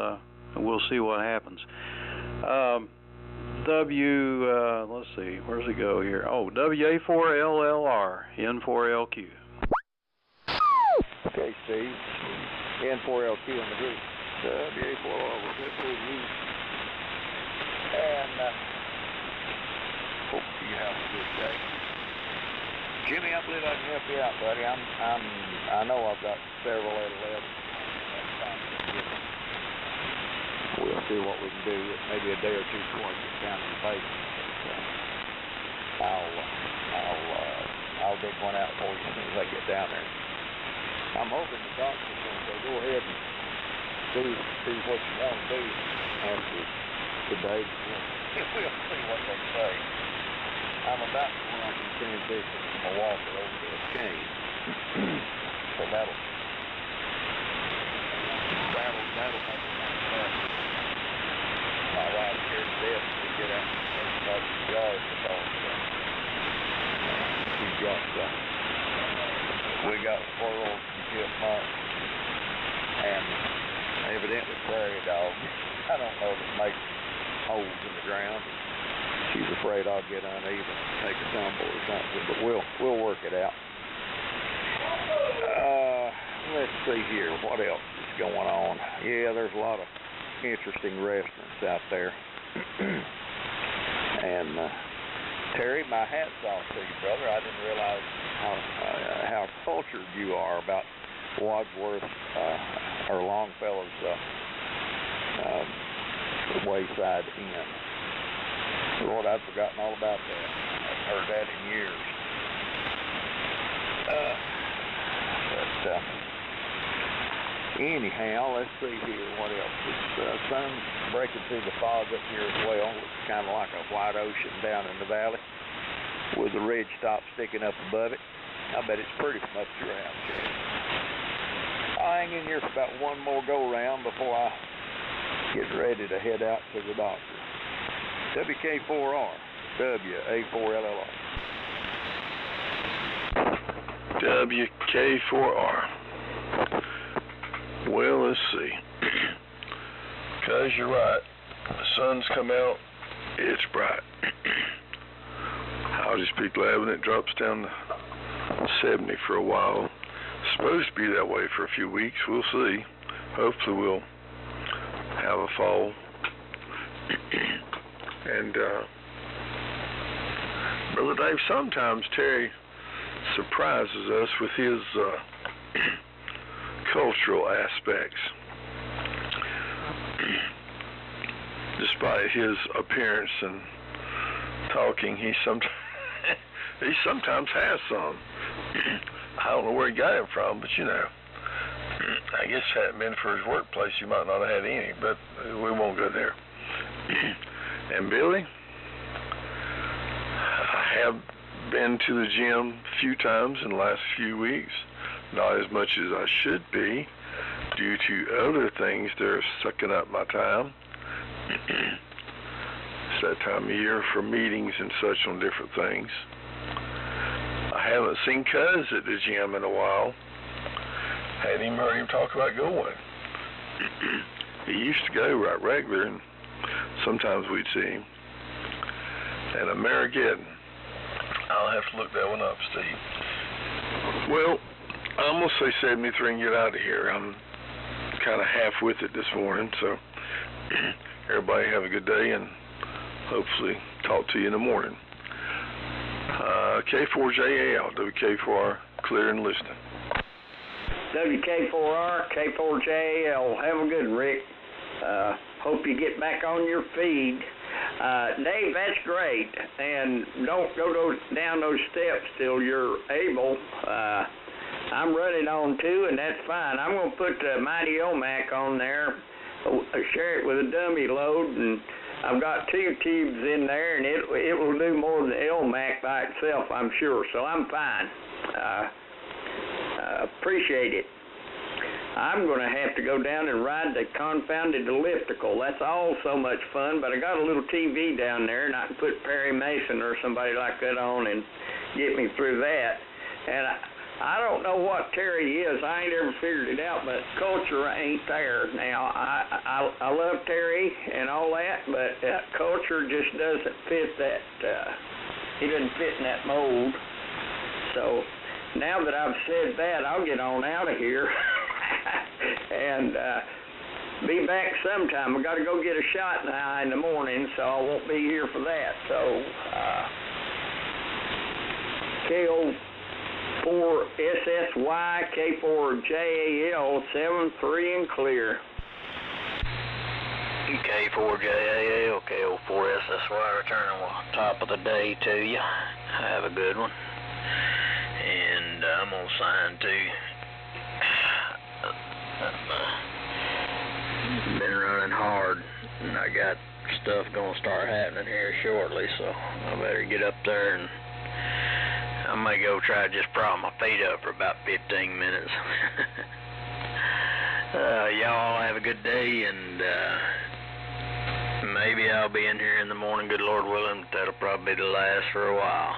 we'll see what happens. Let's see, where's it go here? Oh, WA4LLR, N4LQ. Okay, Steve. N4LQ in the group. WA4LR, we're good for you. And hope you have a good day. Jimmy, I believe I can help you out, buddy. I know I've got several at 11. We'll see what we can do. Maybe a day or two before I get down to the base. I'll dig one out for you as soon as I get down there. I'm hoping the doctor's going to say, go ahead and do what you want to do after today. We'll see what they say. I'm about to where I can transition from a walker over to a cane. So that'll make it nice. My ride here was because we got squirrels and chipmunks and evidently prairie dogs. I don't know if it makes holes in the ground. She's afraid I'll get uneven, take a tumble or something, but we'll work it out. Let's see here, what else is going on? Yeah, there's a lot of interesting restaurants out there. And Terry, my hat's off to you, brother. I didn't realize how cultured you are about Wadsworth or Longfellow's Wayside Inn. Lord, I'd forgotten all about that. I haven't heard that in years. Anyhow, let's see here. What else? The sun's breaking through the fog up here as well. It's kind of like a white ocean down in the valley with the ridge top sticking up above it. I bet it's pretty from up to your house here. I'll hang in here for about one more go-round before I get ready to head out to the doctor. WK4R, WA4LLR. WK4R. Well, let's see. Because you're right. The sun's come out. It's bright. How these people having it drops down to 70 for a while. It's supposed to be that way for a few weeks. We'll see. Hopefully we'll have a fall. And, Brother Dave, sometimes Terry surprises us with his cultural aspects. Despite his appearance and talking, he sometimes has some. I don't know where he got it from, but you know, I guess if it hadn't been for his workplace, you might not have had any, but we won't go there. And Billy, I have been to the gym a few times in the last few weeks, not as much as I should be due to other things that are sucking up my time. It's that time of year for meetings and such on different things. I haven't seen Cuz at the gym in a while. Hadn't even heard him talk about going. He used to go right regular, and sometimes we'd see him. And Amerigeddon. I'll have to look that one up, Steve. Well, I'm going to say 73 and get out of here. I'm kind of half with it this morning, so everybody have a good day, and hopefully talk to you in the morning. K4JAL, WK4R, clear and listening. WK4R, K4JAL. Have a good one, Rick. Hope you get back on your feed. Dave, that's great. And don't go down those steps till you're able. I'm running on too, and that's fine. I'm going to put the Mighty Elmac on there, share it with a dummy load, and I've got 2 tubes in there, and it will do more than Elmac by itself, I'm sure. So I'm fine. Appreciate it. I'm going to have to go down and ride the confounded elliptical. That's all so much fun, but I got a little TV down there, and I can put Perry Mason or somebody like that on and get me through that. And I don't know what Terry is. I ain't ever figured it out, but culture ain't there. Now, I love Terry and all that, but culture just doesn't fit that. He doesn't fit in that mold. So now that I've said that, I'll get on out of here and be back sometime. I got to go get a shot in the eye in the morning, so I won't be here for that. So KO4SSY, K4JAL, 73 and clear. K4JAL, KO4SSY, returning on top of the day to you. Have a good one. And I'm going to sign too. I've been running hard, and I got stuff going to start happening here shortly, so I better get up there, and I may go try to just prop my feet up for about 15 minutes. Y'all have a good day, and maybe I'll be in here in the morning, good Lord willing, but that'll probably be the last for a while.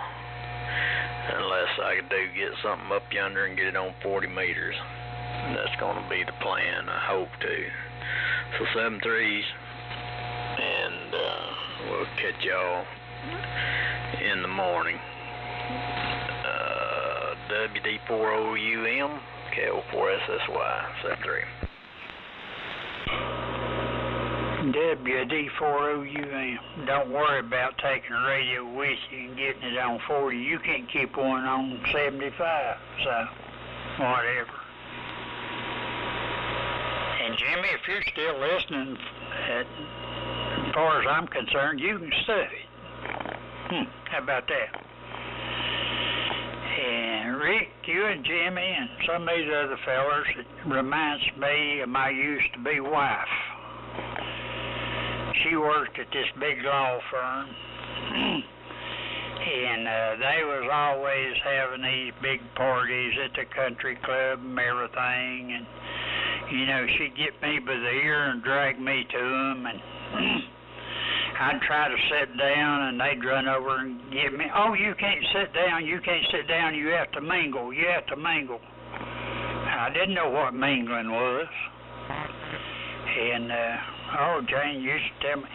Unless I do get something up yonder and get it on 40 meters. That's going to be the plan, I hope to. So 7-3s, and we'll catch y'all in the morning. WD4OUM, KO4SSY, 7-3. WD4OUM. Don't worry about taking the radio with you and getting it on 40. You can't keep one on 75, so whatever. And Jimmy, if you're still listening, as far as I'm concerned, you can stuff it. How about that? And Rick, you and Jimmy and some of these other fellas, it reminds me of my used-to-be wife. She worked at this big law firm, and they was always having these big parties at the country club and everything, and you know, she'd get me by the ear and drag me to them, and I'd try to sit down, and they'd run over and get me, oh, you can't sit down, you can't sit down, you have to mingle, you have to mingle. I didn't know what mingling was, and oh, Jane used to tell me,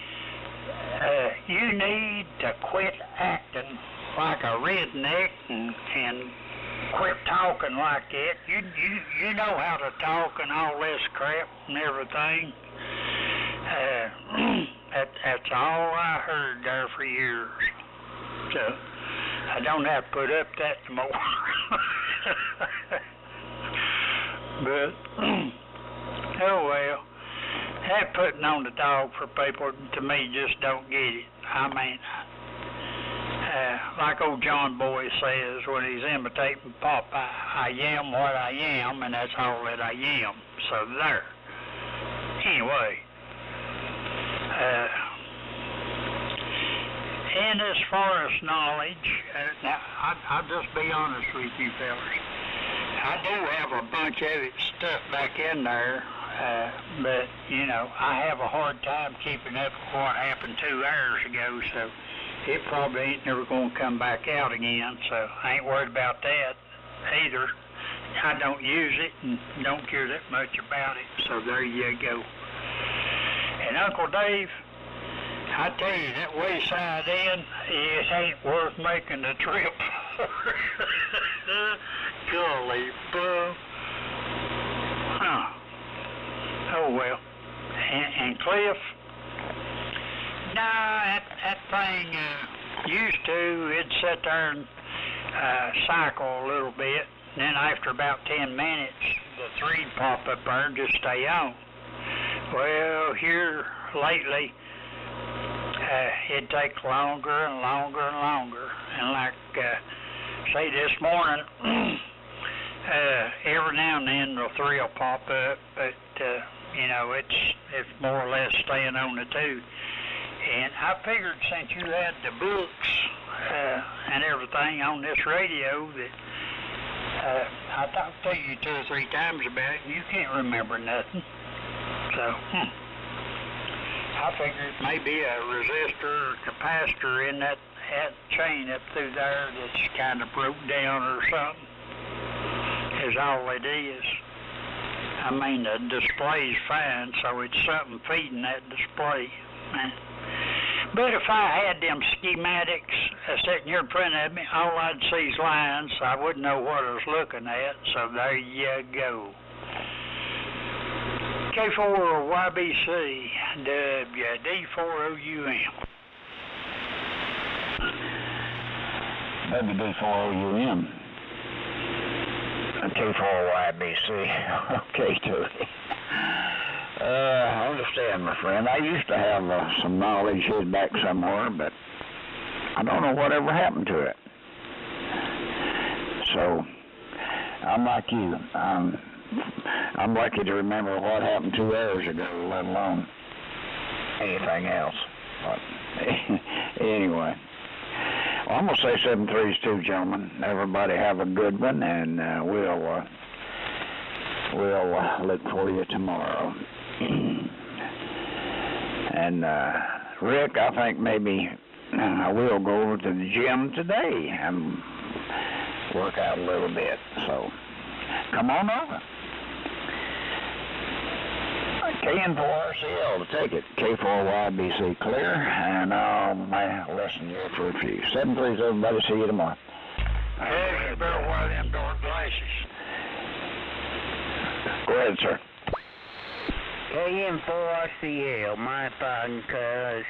you need to quit acting like a redneck and quit talking like that. You know how to talk and all this crap and everything. That's all I heard there for years. So I don't have to put up that no more. But oh well. That putting on the dog for people, to me, just don't get it. I mean, like old John Boy says when he's imitating Popeye, I am what I am, and that's all that I am. So there. Anyway, and as far as knowledge, now I'll just be honest with you fellas. I do have a bunch of it stuck back in there. But, you know, I have a hard time keeping up with what happened 2 hours ago, so it probably ain't never going to come back out again, so I ain't worried about that either. I don't use it and don't care that much about it, so there you go. And Uncle Dave, I tell you, that Wayside Inn, it ain't worth making the trip. Golly, bro. Huh. Oh, well. And Cliff? Nah, that thing used to, it'd sit there and cycle a little bit. And then after about 10 minutes, the 3'd pop up there and just stay on. Well, here lately, it'd take longer and longer and longer. And like, say this morning, every now and then the 3 will pop up, but you know, it's more or less staying on the 2. And I figured since you had the books and everything on this radio that I talked to you 2 or 3 times about it, and you can't remember nothing. So, I figured it may be a resistor or capacitor in that chain up through there that's kind of broke down or something. Is all it is. I mean, the display's fine, so it's something feeding that display. But if I had them schematics sitting here in front of me, all I'd see is lines, so I wouldn't know what I was looking at, so there you go. K4YBC, WD4OUM. WD4OUM. K4YBC. Okay, Tony. I understand, my friend. I used to have some knowledge hid back somewhere, but I don't know whatever happened to it. So, I'm like you. I'm lucky to remember what happened 2 hours ago, let alone anything else. But anyway. Well, I'm going to say 7-3s too, gentlemen. Everybody have a good one, and we'll look for you tomorrow. And Rick, I think maybe I will go over to the gym today and work out a little bit. So, come on over. KN4RCL to take it. K4YBC clear, and I'll listen here for a few. 7-3, everybody. See you tomorrow. Hey, you better wear them dark glasses. Go ahead, sir. KN4RCL, my fucking cuz.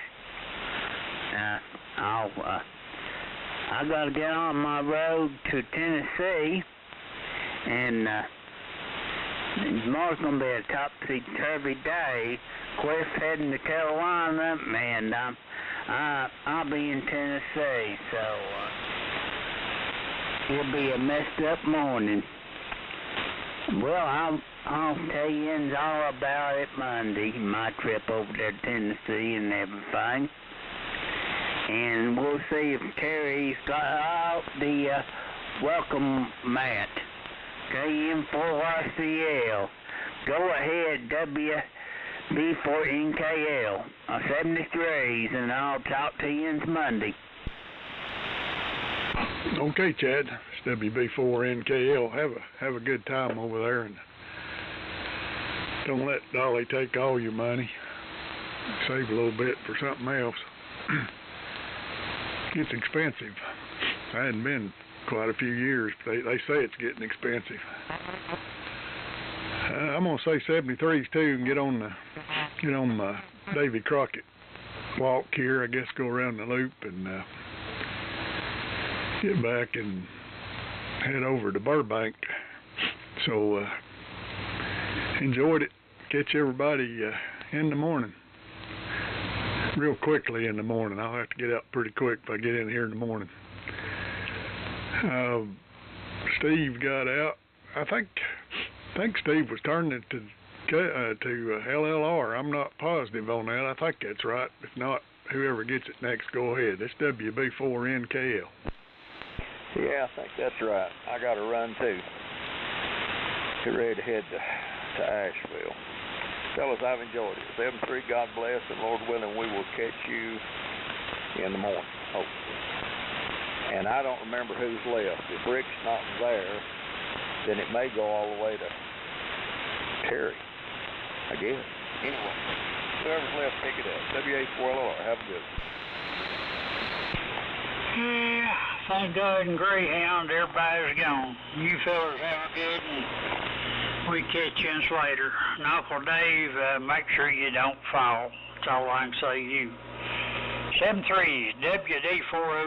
I gotta get on my road to Tennessee, and tomorrow's gonna be a topsy-turvy day. Cliff heading to Carolina, and I'll be in Tennessee, so it'll be a messed up morning. Well, I'll tell you all about it Monday, my trip over there to Tennessee and everything. And we'll see if Terry's got out the welcome mat. KN4RCL. Go ahead, WB4NKL. 73s, and I'll talk to you Monday. Okay, Chad. It's WB4NKL. Have a good time over there, and don't let Dolly take all your money. Save a little bit for something else. It's expensive. I hadn't been quite a few years. They say it's getting expensive. I'm gonna say 73s too, and get on my Davy Crockett walk here. I guess go around the loop and get back and head over to Burbank. So enjoyed it. Catch everybody in the morning. Real quickly in the morning. I'll have to get out pretty quick if I get in here in the morning. Steve got out. I think Steve was turning it to LLR. I'm not positive on that. I think that's right. If not, whoever gets it next, go ahead. It's WB4NKL. Yeah, I think that's right. I got to run too. Get ready to head to Asheville. Fellas, I've enjoyed it. 7-3, God bless, and Lord willing, we will catch you in the morning, hopefully. And I don't remember who's left. If Rick's not there, then it may go all the way to Terry, I guess. Anyway, whoever's left, pick it up. WA4LR, have a good one. Yeah, thank God and Greyhound, everybody's gone. You fellas have a good one. We catch you later. And Uncle Dave, make sure you don't fall. That's all I can say to you. 7-3, WD40.